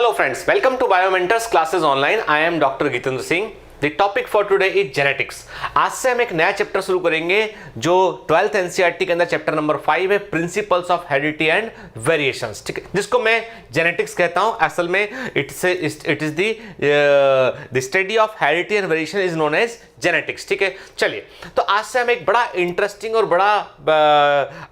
Hello friends, welcome to Biomentors classes online. I am Dr. Gitendra Singh. The topic for today is genetics. आज से हम एक नया chapter शुरू करेंगे जो 12th एनसीईआरटी के अंदर चैप्टर नंबर 5 है, principles of heredity and variations, ठीक है, जिसको मैं जेनेटिक्स कहता हूं. असल में it is the study of heredity and variation is known as genetics. ठीक है, चलिए तो आज से हम एक बड़ा इंटरेस्टिंग और बड़ा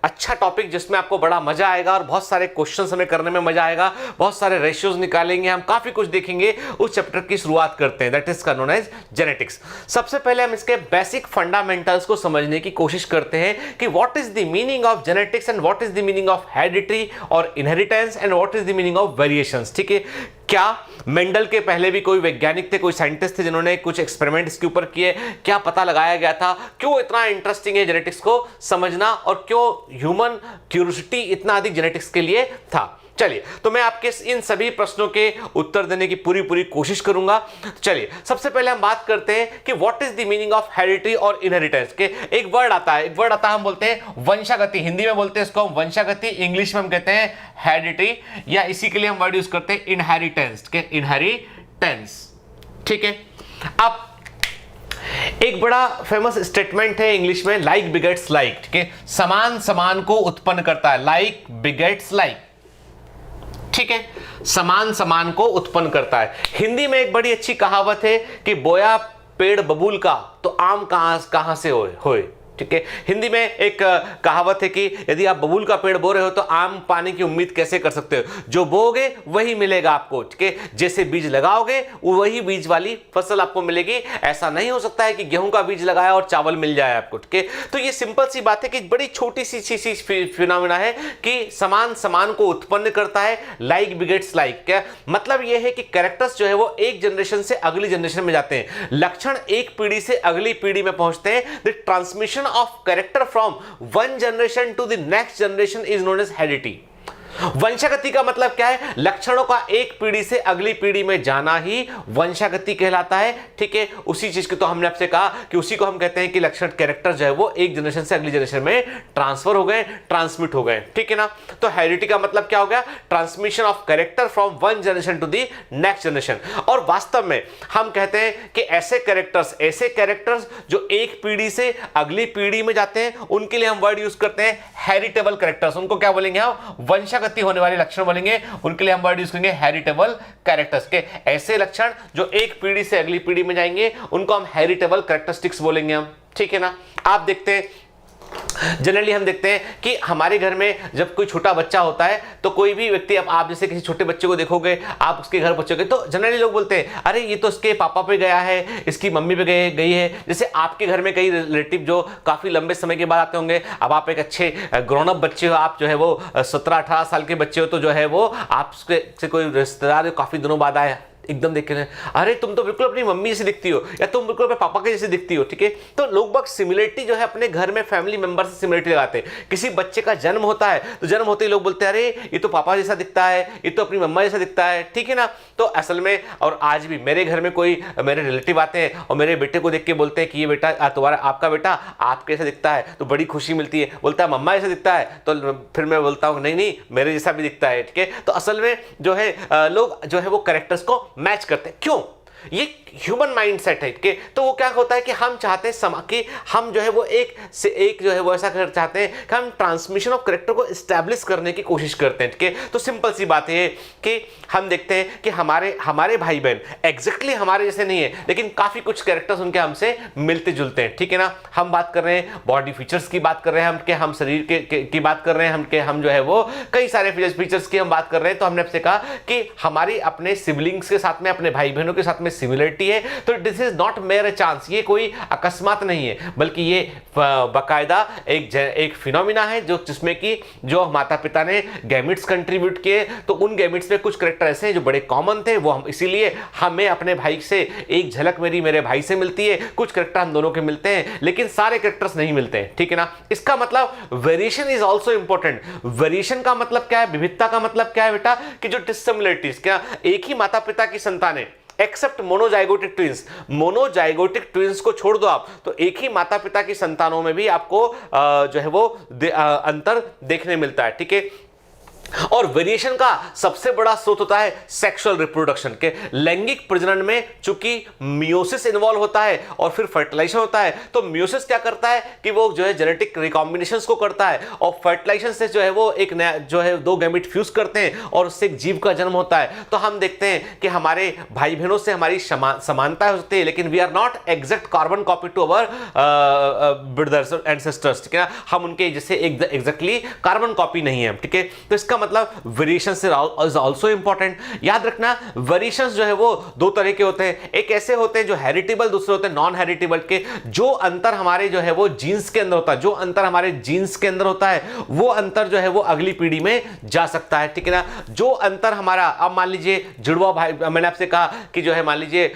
अच्छा टॉपिक जिसमें आपको बड़ा मजा आएगा और बहुत सारे क्वेश्चंस हमें करने में मजा आएगा, बहुत सारे रेशियोज निकालेंगे, हम काफी कुछ देखेंगे. उस चैप्टर की शुरुआत करते हैं, that is known as genetics. सबसे पहले हम इसके बेसिक फंडामेंटल्स को समझने की कोशिश करते हैं कि what is the meaning of genetics and what is the meaning of heredity और inheritance and what is the meaning of variations. ठीक है, क्या मेंडल के पहले भी कोई वैज्ञानिक थे, कोई साइंटिस्ट थे जिन्होंने कुछ एक्सपेरिमेंट इसके ऊपर किए, क्या पता लगाया गया था, क्यों इतना इंटरेस्टिंग है जेनेटिक्स को समझना और क्यों ह्यूमन क्यूरियोसिटी इतना अधिक जेनेटिक्स के लिए था. चलिए तो मैं आपके इन सभी प्रश्नों के उत्तर देने की पूरी कोशिश करूंगा. चलिए सबसे पहले हम बात करते हैं कि what is the meaning of heredity और इनहेरिटेंस. के एक वर्ड आता है हम बोलते हैं वंशागति, हिंदी में बोलते हैं इसको हम वंशागति, इंग्लिश में हम कहते हैं हेरिडिटी, या इसी के लिए हम वर्ड यूज करते हैं इनहेरिटेंस के इनहेरिटेंस. ठीक है, अब एक बड़ा फेमस स्टेटमेंट है इंग्लिश में, लाइक बिगेट्स लाइक. ठीक है, समान समान को उत्पन्न करता है, लाइक बिगेट्स लाइक. ठीक है, समान समान को उत्पन्न करता है. हिंदी में एक बड़ी अच्छी कहावत है कि बोया पेड़ बबूल का तो आम कहां से होए. ठीक है, हिंदी में एक कहावत है कि यदि आप बबूल का पेड़ बो रहे हो तो आम पाने की उम्मीद कैसे कर सकते हो, जो बोगे वही मिलेगा आपको. ठीक है, जैसे बीज लगाओगे वही बीज वाली फसल आपको मिलेगी. ऐसा नहीं हो सकता है कि गेहूं का बीज लगाया और चावल मिल जाए आपको. ठीक है, तो ये सिंपल सी बात है कि बड़ी छोटी सी फिनोमेना है कि समान समान को उत्पन्न करता है, लाइक बिगेट्स लाइक. क्या मतलब यह है कि कैरेक्टर्स जो है वो एक जनरेशन से अगली जनरेशन में जाते हैं, लक्षण एक पीढ़ी से अगली पीढ़ी में पहुंचते हैं. The transmission of character from one generation to the next generation is known as heredity. वंशागति का मतलब क्या है, लक्षणों का एक पीढ़ी से अगली पीढ़ी में जाना ही वंशागति कहलाता है. ठीक है, उसी चीज की तो हमने आपसे कहा कि उसी को हम कहते हैं कि लक्षण कैरेक्टर जो है वो एक जनरेशन से अगली जनरेशन में ट्रांसफर हो गए, ट्रांसमिट हो गए. ठीक है ना, तो हेरिडिटी का मतलब क्या हो गया, transmission of character from one generation to the next generation. और वास्तव में हम कहते हैं कि ऐसे कैरेक्टर्स जो एक पीढ़ी से अगली पीढ़ी में जाते हैं उनके लिए हम वर्ड यूज करते हैं हेरिटेबल कैरेक्टर्स. उनको क्या बोलेंगे हम, वंशागति होने वाले लक्षण बोलेंगे, उनके लिए हम वर्ड यूज करेंगे हेरिटेबल कैरेक्टर्स. के ऐसे लक्षण जो एक पीढ़ी से अगली पीढ़ी में जाएंगे उनको हम हेरिटेबल कैरेक्टरिस्टिक्स बोलेंगे हम. ठीक है ना, आप देखते हैं जनरली हम देखते हैं कि हमारे घर में जब कोई छोटा बच्चा होता है तो कोई भी व्यक्ति, आप जैसे किसी छोटे बच्चे को देखोगे, आप उसके घर पहुंचोगे तो जनरली लोग बोलते हैं अरे ये तो उसके पापा पे गया है, इसकी मम्मी पे गई है. जैसे आपके घर में कई रिलेटिव जो काफी लंबे समय के बाद आते होंगे, अब आप एक अच्छे ग्रोन अप बच्चे हो, आप जो है वो 17-18 साल के बच्चे हो, तो जो है वो आपसे कोई रिश्तेदार काफी दिनों बाद आए, एकदम देख के अरे तुम तो बिल्कुल अपनी मम्मी जैसे दिखती हो या तुम बिल्कुल अपने पापा के जैसे दिखती हो. ठीक है, तो लोग बाग सिमिलरिटी जो है अपने घर में फैमिली मेंबर से सिमिलरिटी लगाते हैं. किसी बच्चे का जन्म होता है तो जन्म होते ही लोग बोलते हैं अरे ये तो पापा जैसा दिखता है, ये तो अपनी मम्मा जैसा दिखता है. ठीक है ना, तो असल में और आज भी मेरे घर में कोई मेरे रिलेटिव आते हैं और मेरे बेटे को देख के बोलते हैं कि ये बेटा तुम्हारा आपका बेटा आपके जैसा दिखता है, तो बड़ी खुशी मिलती है. बोलता है मम्मा जैसा दिखता है, तो फिर मैं बोलता हूँ नहीं मेरे जैसा भी दिखता है. ठीक है, तो असल में जो है लोग जो है वो कैरेक्टर्स को मैच करते हैं. क्यों, ये ह्यूमन माइंडसेट है. कि तो वो क्या होता है कि हम चाहते हैं कि हम जो है वो एक से एक जो है वो ऐसा चाहते हैं कि हम ट्रांसमिशन ऑफ कैरेक्टर को एस्टैब्लिश करने की कोशिश करते हैं. ठीक है, तो सिंपल सी बात है कि हम देखते हैं कि हमारे भाई बहन एग्जैक्टली हमारे जैसे नहीं है, लेकिन काफी कुछ कैरेक्टर्स उनके हमसे मिलते जुलते हैं. ठीक है ना, हम बात कर रहे हैं बॉडी फीचर्स की बात कर रहे हैं, हम शरीर की बात कर रहे हैं, हम जो है वो कई सारे फीचर्स की हम बात कर रहे हैं. तो हमने आपसे कहा कि हमारी अपने सिबलिंग्स के साथ में, अपने भाई बहनों के साथ में सिमिलरिटी है. तो this is not mayor chance, ये कोई अकस्मात नहीं है, बल्कि ये बाकायदा एक फिनोमिना है जिसमें कि जो माता पिता ने गैमिट्स कंट्रीब्यूट किए, तो उन गैमिट्स में कुछ कैरेक्टर ऐसे हैं जो बड़े कॉमन थे, वो हम इसीलिए हमें अपने भाई से एक झलक मेरे भाई से मिलती है, कुछ कैरेक्टर हम दोनों के मिलते हैं, लेकिन सारे कैरेक्टर्स नहीं मिलते हैं. ठीक है ना, इसका मतलब variation is also important. Variation का मतलब क्या है, विविधता का मतलब क्या है बेटा, कि जो डिससिमिलरिटीज, क्या एक ही माता पिता की संतानें एक्सेप्ट मोनोजाइगोटिक ट्विंस को छोड़ दो आप, तो एक ही माता पिता की संतानों में भी आपको जो है वो अंतर देखने मिलता है. ठीक है, और वेरिएशन का सबसे बड़ा स्रोत होता है सेक्सुअल रिप्रोडक्शन के लैंगिक प्रजनन में। चूंकि मियोसिस इन्वॉल्व होता है और फिर फर्टिलाइजेशन होता है, तो मियोसिस क्या करता है कि वो जो है जेनेटिक रिकॉम्बिनेशंस को करता है, और फर्टिलाइजेशन से जो है वो एक नया जो है दो गैमेट फ्यूज करते हैं और उससे एक जीव का जन्म होता है। तो हम देखते हैं कि हमारे भाई बहनों से हमारी समानता होती है, लेकिन we are not exact carbon copy to our brothers and sisters, ठीक है। हम उनके जैसे एग्जैक्टली कार्बन कॉपी नहीं है, ठीक है। तो इसका मतलब वेरिएशन इज आल्सो इंपॉर्टेंट। याद रखना वेरिएशंस जो है वो दो तरह के होते हैं, एक ऐसे होते हैं जो हेरिटेबल, दूसरे होते हैं नॉन हेरिटेबल के। जो अंतर हमारे जो है वो जीन्स के अंदर होता है, जो अंतर हमारे जीन्स के अंदर होता है, वो अंतर जो है वो अगली पीढ़ी में जा सकता है, ठीक है ना। जो अंतर हमारा, अब मान लीजिए जुड़वा भाई, मैंने आपसे कहा कि जो है मान लीजिए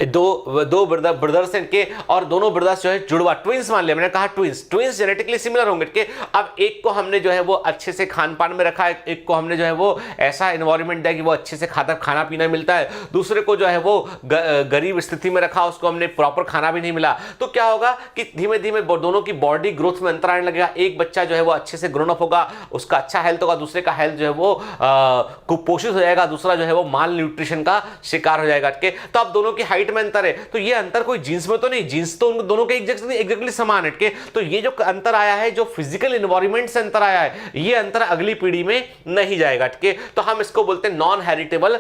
दो ब्रदर्स के, और दोनों ब्रदर्स जो है जुड़वा ट्विंस मान लिया, मैंने कहा ट्विंस जेनेटिकली सिमिलर होंगे कि अब एक को हमने जो है वो अच्छे से खान पान में रखा है, एक को हमने जो है वो ऐसा एनवायरनमेंट दिया कि वो अच्छे से खाना पीना मिलता है, दूसरे को जो है वो गरीब स्थिति में रखा, उसको हमने प्रॉपर खाना भी नहीं मिला। तो क्या होगा कि धीमे धीमे दोनों की बॉडी ग्रोथ में अंतर आने लगेगा। एक बच्चा जो है वो अच्छे से ग्रोन अप होगा, उसका अच्छा हेल्थ होगा, दूसरे का हेल्थ जो है वो कुपोषित हो जाएगा, दूसरा जो है वो माल न्यूट्रिशन का शिकार हो जाएगा। तो अब दोनों की हाइट में अंतर है, तो ये अंतर कोई जीन्स में तो नहीं, जीन्स तो उन दोनों के एग्जैक्टली समान है, ठीक है। तो ये जो अंतर आया है, जो फिजिकल एनवायरनमेंट से अंतर आया है, ये अंतर अगली पीढ़ी में नहीं जाएगा, ठीक है। तो हम इसको बोलते हैं नॉन हेरिटेबल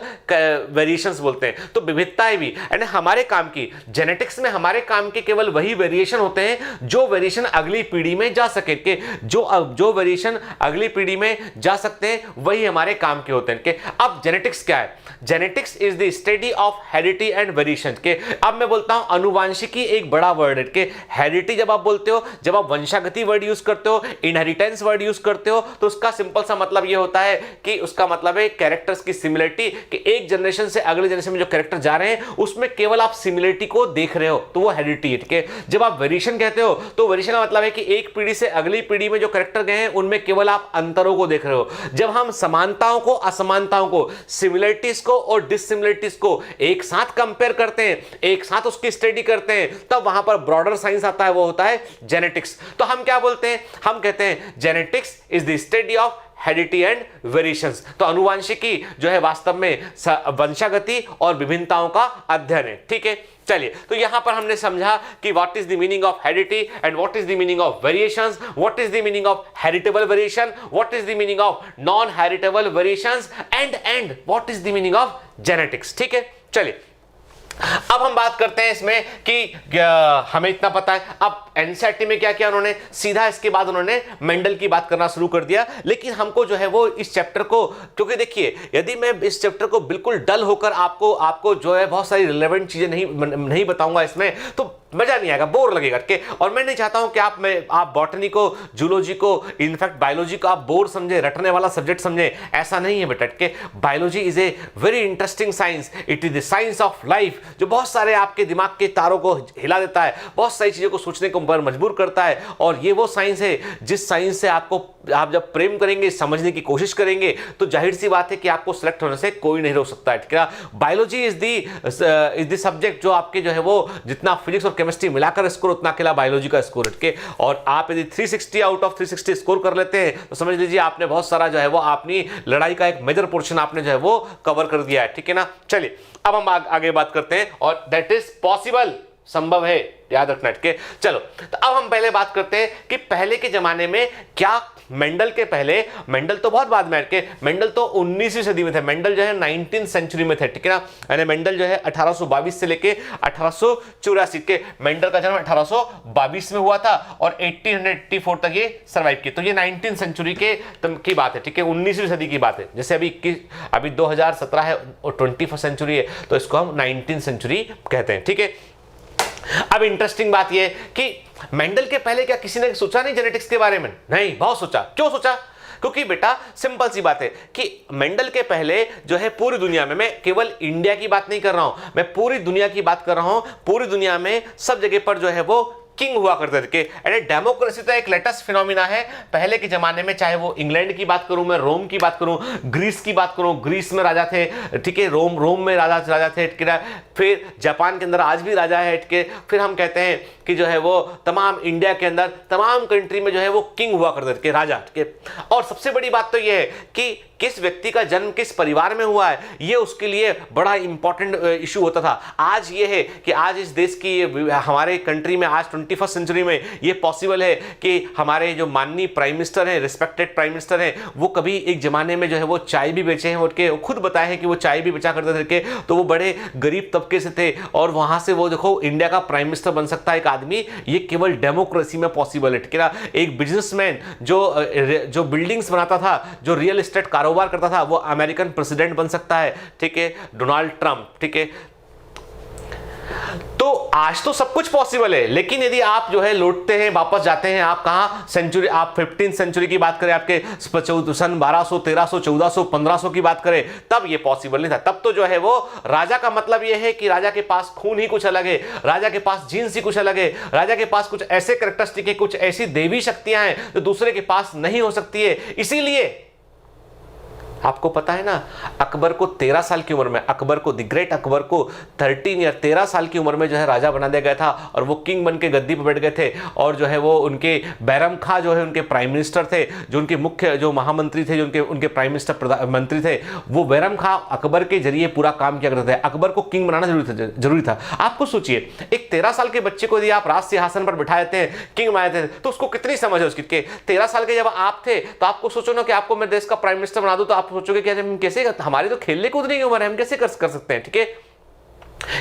वेरिएशंस बोलते हैं। तो विविधताएं भी एंड हमारे काम की जेनेटिक्स में हमारे काम के केवल वही वेरिएशन होते हैं जो वेरिएशन अगली पीढ़ी में जा सके, कि जो वेरिएशन अगली पीढ़ी में जा सकते हैं वही हमारे काम के होते हैं, कि अब जेनेटिक्स क्या है? Genetics is the study of heredity and variation. के अब मैं बोलता हूं अनुवांशिकी एक बड़ा वर्ड है, कि हेरिडिटी जब आप बोलते हो, जब आप वंशागति वर्ड यूज करते हो, इनहेरिटेंस वर्ड यूज करते हो, तो उसका सिंपल सा मतलब ये होता है कि उसका मतलब है कैरेक्टर्स की सिमिलरिटी, कि एक जनरेशन से अगले जनरेशन में जो कैरेक्टर जा रहे हैं उसमें केवल आप सिमिलरिटी को देख रहे हो, तो वो हेरिडिटी है, ठीक है। जब आप वेरिएशन कहते हो तो वेरिएशन का मतलब है कि एक पीढ़ी से अगली पीढ़ी में जो कैरेक्टर गए हैं उनमें केवल आप अंतरों को देख रहे हो। जब हम समानताओं को, असमानताओं को, सिमिलरिटीज को और डिससिमिलरिटीज को एक साथ कंपेयर करते हैं, एक साथ उसकी स्टडी करते हैं, तब वहां पर ब्रॉडर साइंस आता है, वो होता है जेनेटिक्स। तो हम क्या बोलते हैं? हम कहते हैं genetics is the study of heredity and variations. तो अनुवांशिकी जो है वास्तव में वंशागति और विभिन्नताओं का अध्ययन है, ठीक है। चलिए, तो यहां पर हमने समझा कि what is the meaning of heredity and what is the meaning of variations, what is the meaning of heritable variation, what is the meaning of non heritable variations and what is the meaning of genetics, ठीक है। चलिए, अब हम बात करते हैं इसमें कि हमें इतना पता है। अब एनसीईआरटी में क्या किया उन्होंने, सीधा इसके बाद उन्होंने मेंडल की बात करना शुरू कर दिया। लेकिन हमको जो है वो इस चैप्टर को, क्योंकि देखिए यदि मैं इस चैप्टर को बिल्कुल डल होकर आपको जो है बहुत सारी रिलेवेंट चीजें नहीं बताऊंगा इसमें, तो मजा नहीं आएगा, बोर लगेगा के। और मैं नहीं चाहता हूं कि आप बॉटनी को, जूलॉजी को, इनफैक्ट बायोलॉजी को आप बोर समझे, रटने वाला सब्जेक्ट समझे, ऐसा नहीं है बेटा के। Biology is a very interesting science, it is the science of life, जो बहुत सारे आपके दिमाग के तारों को हिला देता है, बहुत सारी चीजों को सोचने को मजबूर करता है। और ये वो साइंस है जिस साइंस से आप जब प्रेम करेंगे, समझने की कोशिश करेंगे, तो जाहिर सी बात है कि आपको सिलेक्ट होने से कोई नहीं रोक सकता है, ठीक है। बायोलॉजी इज द सब्जेक्ट जो आपके जो है वो जितना फिजिक्स और केमिस्ट्री मिलाकर स्कोर उतना अकेला बायोलॉजी का स्कोर है, और आप यदि 360 आउट ऑफ 360 स्कोर कर लेते हैं तो समझ लीजिए आपने बहुत सारा जो है वो अपनी लड़ाई का एक मेजर पोर्शन आपने जो है वो कवर कर दिया है, ठीक है ना। चलिए, अब हम आगे बात करते हैं, और दैट इज पॉसिबल, संभव है, याद रखना, ठीक है। चलो, तो अब हम पहले बात करते हैं कि पहले के जमाने में क्या, मेंडल के पहले, मेंडल तो बहुत बाद में, मेंडल तो 19वीं सदी में थे, मेंडल जो है 19th सेंचुरी में थे, ठीक है ना। यानी मेंडल जो है 1822 से लेके 1884 के, मेंडल का जन्म 1822 में हुआ था और 1884 तक ये सर्वाइव किए। तो ये 19th सेंचुरी की बात है, ठीक है, 19वीं सदी की बात है। जैसे अभी 2017 है और 21st सेंचुरी है, तो इसको हम 19th सेंचुरी कहते हैं, ठीक है। अब इंटरेस्टिंग बात यह कि मेंडल के पहले क्या किसी ने सोचा नहीं जेनेटिक्स के बारे में? नहीं, बहुत सोचा। क्यों सोचा? क्योंकि बेटा सिंपल सी बात है कि मेंडल के पहले जो है पूरी दुनिया में, मैं केवल इंडिया की बात नहीं कर रहा हूं, मैं पूरी दुनिया की बात कर रहा हूं, पूरी दुनिया में सब जगह पर जो है वो किंग हुआ करते थे। एंड डेमोक्रेसी तो एक लेटेस्ट फिनोमिना है। पहले के जमाने में चाहे वो इंग्लैंड की बात करूं, मैं रोम की बात करूं, ग्रीस की बात करूं, ग्रीस में राजा थे, ठीक है, रोम में राजा थे, ठीक है, फिर जापान के अंदर आज भी राजा है, ठीक है, फिर हम कहते हैं कि जो है वो तमाम इंडिया के अंदर तमाम कंट्री में जो है वो किंग हुआ करते थे, राजा, ठीक है। और सबसे बड़ी बात तो ये है कि किस व्यक्ति का जन्म किस परिवार में हुआ है, ये उसके लिए बड़ा इंपॉर्टेंट इशू होता था। आज ये है कि आज इस देश की, हमारे कंट्री में आज 21st सेंचुरी में ये पॉसिबल है कि हमारे जो माननीय प्राइम मिनिस्टर हैं, रिस्पेक्टेड प्राइम मिनिस्टर हैं, वो कभी एक जमाने में जो है वो चाय भी बेचे हैं, उनके खुद बताए हैं कि वो चाय भी बेचा करते थे, तो वो बड़े गरीब तबके से थे और वहां से वो देखो इंडिया का प्राइम मिनिस्टर बन सकता है एक आदमी। ये केवल डेमोक्रेसी में पॉसिबल है, ठीक है ना। एक बिजनेसमैन जो बिल्डिंग्स बनाता था, जो रियल एस्टेट कारोबार करता था, वो अमेरिकन प्रेसिडेंट बन सकता है, ठीक है, डोनाल्ड ट्रंप, ठीक है। तो आज तो सब कुछ पॉसिबल है, लेकिन यदि आप जो है लौटते हैं, वापस जाते हैं, आप कहां सेंचुरी, आप 15th सेंचुरी की बात करें, आपके सन 1200, 1300, 1400, 1500 की बात करें, तब ये पॉसिबल नहीं था। तब तो जो है वो राजा का मतलब ये है कि राजा के पास खून ही कुछ अलग है, राजा के पास जीन्स ही कुछ अलग है, राजा के पास कुछ ऐसे कैरेक्टरिस्टिक है, कुछ ऐसी देवी शक्तियां हैं जो दूसरे के पास नहीं हो सकती है। इसीलिए आपको पता है ना, अकबर को 13 साल की उम्र में, अकबर को, द ग्रेट अकबर को 13 साल की उम्र में जो है राजा बना दिया गया था और वो किंग बन के गद्दी पर बैठ गए थे। और जो है वो उनके बैरम खां जो है उनके प्राइम मिनिस्टर थे, जो उनके मुख्य जो महामंत्री थे, जो उनके प्राइम मिनिस्टर मंत्री थे, वो बैरम खां अकबर के जरिए पूरा काम किया करते थे। अकबर को किंग बनाना जरूरी था। आपको सोचिए, एक 13 साल के बच्चे को यदि आप राज सिंहासन पर बिठा देते हैं, किंग बना देते हैं, तो उसको कितनी समझ है उसकी। 13 साल के जब आप थे तो आपको सोचो ना कि आपको मैं देश का प्राइम मिनिस्टर बना दूं, तो आप सोचोगे कि हम कैसे, हमारी तो खेलने कूदने की उम्र है, हम कैसे कर सकते हैं, ठीक है।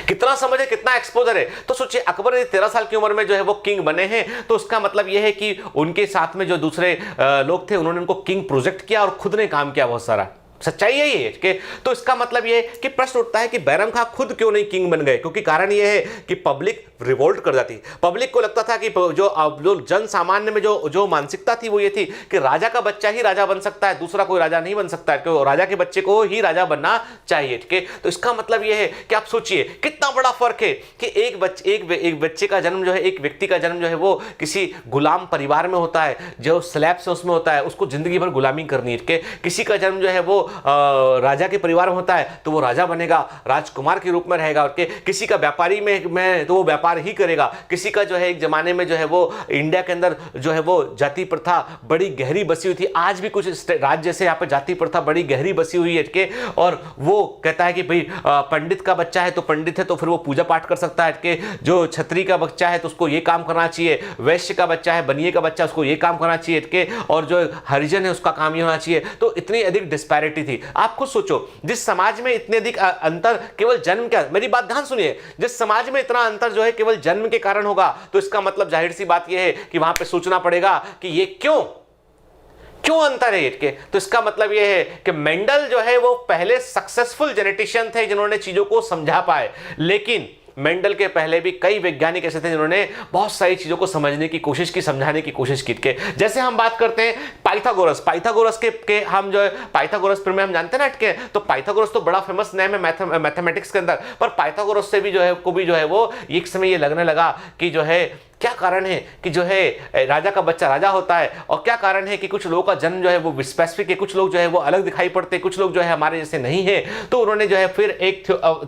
कितना समझ है, कितना एक्सपोजर है। तो सोचिए, अकबर 13 साल की उम्र में जो है वो किंग बने हैं, तो उसका मतलब यह है कि उनके साथ में जो दूसरे लोग थे, उन्होंने उनको किंग प्रोजेक्ट किया और खुद ने काम किया बहुत सारा। सच्चाई यही है कि, तो इसका मतलब यह है कि प्रश्न उठता है कि बैरम खां खुद क्यों नहीं किंग बन गए, क्योंकि कारण यह है कि पब्लिक रिवोल्ट कर जाती। पब्लिक को लगता था कि जो जन सामान्य में जो मानसिकता थी वो ये थी कि राजा का बच्चा ही राजा बन सकता है, दूसरा कोई राजा नहीं बन सकता है, क्योंकि राजा के बच्चे को ही राजा बनना चाहिए, ठीक है। तो इसका मतलब यह है कि आप सोचिए कितना बड़ा फर्क है कि एक बच्चे का जन्म जो है, एक व्यक्ति का जन्म जो है वो किसी गुलाम परिवार में होता है, जो स्लैब से उसमें होता है, उसको जिंदगी भर गुलामी करनी है, ठीक है। किसी का जन्म जो है वो राजा के परिवार में होता है तो वो राजा बनेगा, राजकुमार के रूप में रहेगा, और किसी का व्यापारी में तो वो व्यापार ही करेगा। किसी का जो है एक जमाने में जो है वो इंडिया के अंदर जो है वो जाति प्रथा बड़ी गहरी बसी हुई थी। आज भी कुछ राज्य जैसे यहाँ पे जाति प्रथा बड़ी गहरी बसी हुई है, ठीक है। और वो कहता है कि भाई पंडित का बच्चा है तो पंडित है तो फिर वो पूजा पाठ कर सकता है, ठीक है। जो छत्री का बच्चा है तो उसको ये काम करना चाहिए, वैश्य का बच्चा है, बनिए का बच्चा, उसको ये काम करना चाहिए, ठीक है। और जो हरिजन है उसका काम ये होना चाहिए। तो इतनी अधिक डिस्पैरिटी थी। आप खुद सोचो, जिस समाज में इतने अधिक अंतर केवल जन्म का, मेरी बात ध्यान सुनिए, जिस समाज में इतना अंतर जो है केवल जन्म के कारण होगा, तो इसका मतलब जाहिर सी बात यह है कि वहां पे सोचना पड़ेगा कि ये क्यों अंतर है के। तो इसका मतलब यह है कि मेंडल जो है वो पहले सक्सेसफुल जेनेटिशियन थे जिन्होंने चीजों को समझा पाए, लेकिन मेंडल के पहले भी कई वैज्ञानिक ऐसे थे जिन्होंने बहुत सारी चीजों को समझने की कोशिश की, समझाने की कोशिश की। जैसे हम बात करते हैं पाइथागोरस के हम जो है पाइथागोरस प्रमेय हम जानते हैं ना, तो पाइथागोरस तो बड़ा फेमस नेम है मैथमेटिक्स के अंदर, पर पाइथागोरस से भी जो है वो एक समय ये लगने लगा कि जो है क्या कारण है कि जो है राजा का बच्चा राजा होता है, और क्या कारण है कि कुछ लोगों का जन्म जो है वो स्पेसिफिक है, कुछ लोग जो है वो अलग दिखाई पड़ते हैं, कुछ लोग जो है हमारे जैसे नहीं है। तो उन्होंने जो है फिर एक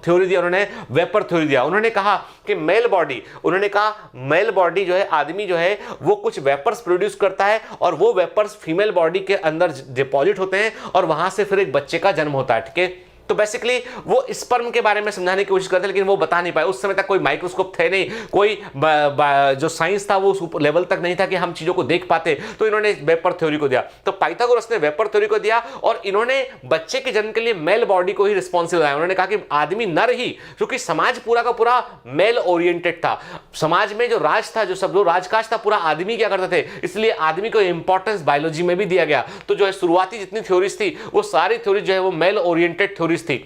थ्योरी दिया, उन्होंने वेपर थ्योरी दिया। उन्होंने कहा कि मेल बॉडी जो है, आदमी जो है वो कुछ वेपर्स प्रोड्यूस करता है और वो वेपर्स फीमेल बॉडी के अंदर डिपॉजिट होते हैं और वहां से फिर एक बच्चे का जन्म होता है, ठीक है। तो बेसिकली वो स्पर्म के बारे में समझाने की कोशिश करते लेकिन वो बता नहीं पाए। उस समय तक कोई माइक्रोस्कोप थे नहीं, कोई जो साइंस था वो उस लेवल तक नहीं था कि हम चीजों को देख पाते। तो इन्होंने वेपर थ्योरी को दिया। तो पाइथागोरस ने वेपर थ्योरी को दिया और इन्होंने बच्चे के जन्म के लिए मेल बॉडी को ही रिस्पॉन्सिबल बनाया। उन्होंने कहा कि आदमी नर ही, क्योंकि समाज पूरा का पूरा मेल ओरिएंटेड था। समाज में जो राज था, जो राजकाज था, पूरा आदमी क्या करते थे, इसलिए आदमी को इंपॉर्टेंस बायोलॉजी में भी दिया गया। तो जो है शुरुआती जितनी थ्योरीज थी वो सारी थ्योरी जो है वो मेल ओरिएंटेड थ्योरीज थी।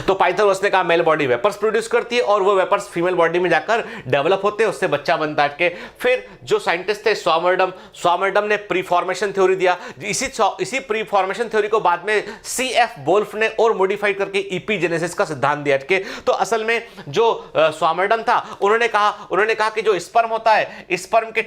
तो पाइथागोरस ने कहा मेल बॉडी वेपर्स प्रोड्यूस करती है और वो वेपर्स फीमेल बॉडी में जाकर डेवलप होते हैं, उससे बच्चा बनता है के। फिर जो साइंटिस्ट थे स्वामरडम ने प्रीफॉर्मेशन थ्योरी दिया। इसी प्रीफॉर्मेशन थ्योरी को बाद में सीएफ वोल्फ ने और मॉडिफाइड करके इपीजेनेसिस का सिद्धांत दिया के। तो असल में जो स्वामरडम था उन्होंने कहा कि जो स्पर्म होता है, स्पर्म के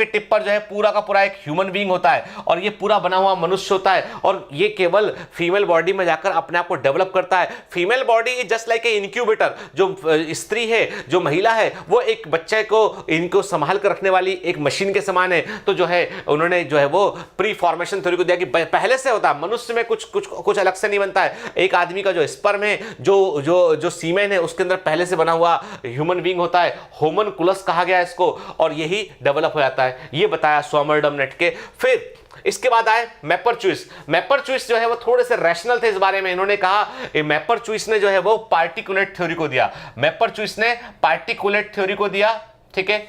टिप पर जो है पूरा का पूरा एक ह्यूमन बीइंग होता है और ये पूरा बना हुआ मनुष्य होता है और ये केवल फीमेल बॉडी में जाकर अपने आप को डेवलप करता है। Female body is just like a incubator. जो स्त्री है, जो महिला है, वो एक बच्चे को इनको संभाल कर रखने वाली एक मशीन के समान है। तो जो है उन्होंने जो है वो प्री फॉर्मेशन थ्योरी को दिया कि पहले से होता है, मनुष्य में कुछ अलग से नहीं बनता है। एक आदमी का जो स्पर्म है, जो सीमेन है, उसके अंदर पहले से बना हुआ ह्यूमन बीइंग होता है, होमनकुलस कहा गया इसको, और यही डेवलप हो जाता है। ये बताया स्वामरडम ने के। फिर इसके बाद आए मैपरचुइस जो है वो थोड़े से रैशनल थे इस बारे में। इन्होंने कहा मैपरचुइस ने जो है वो पार्टिकुलेट थ्योरी को दिया। मैपरचुइस ने पार्टिकुलेट थ्योरी को दिया, ठीक है।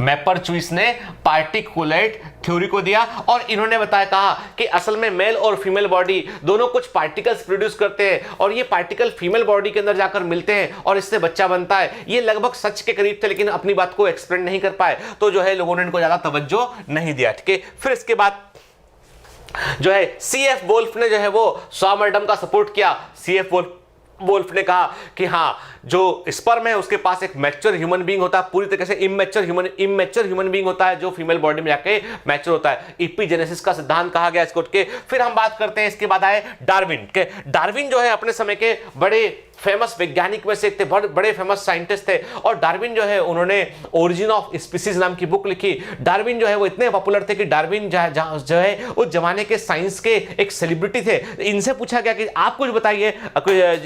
मैपरचुइस ने पार्टिकुलेट थ्योरी को दिया और इन्होंने कहा कि असल में मेल और फीमेल बॉडी दोनों कुछ पार्टिकल्स प्रोड्यूस करते हैं और ये पार्टिकल फीमेल बॉडी के अंदर जाकर मिलते हैं और इससे बच्चा बनता है। ये लगभग सच के करीब थे लेकिन अपनी बात को एक्सप्लेन नहीं कर पाए, तो जो है लोगों ने इनको ज्यादा तवज्जो नहीं दिया, ठीक है। फिर इसके बाद जो है सीएफ वोल्फ ने जो है वो स्वामरडम का सपोर्ट किया। सीएफ वोल्फ ने कहा कि हाँ, जो स्पर्म है उसके पास एक मैच्योर ह्यूमन बीइंग होता है, पूरी तरह से इमैच्योर ह्यूमन बीइंग होता है जो फीमेल बॉडी में जाके मैच्योर होता है। इपीजेनेसिस का सिद्धांत कहा गया इसको के। फिर हम बात करते हैं, इसके बाद आए डार्विन के। डार्विन जो है अपने समय के बड़े फेमस वैज्ञानिक में से एक थे, बड़े फेमस साइंटिस्ट थे और डार्विन जो है उन्होंने ओरिजिन ऑफ स्पीसीज नाम की बुक लिखी। डार्विन जो है वो इतने पॉपुलर थे कि डार्विन जो है उस जमाने के साइंस के एक सेलिब्रिटी थे। इनसे पूछा गया कि आप कुछ बताइए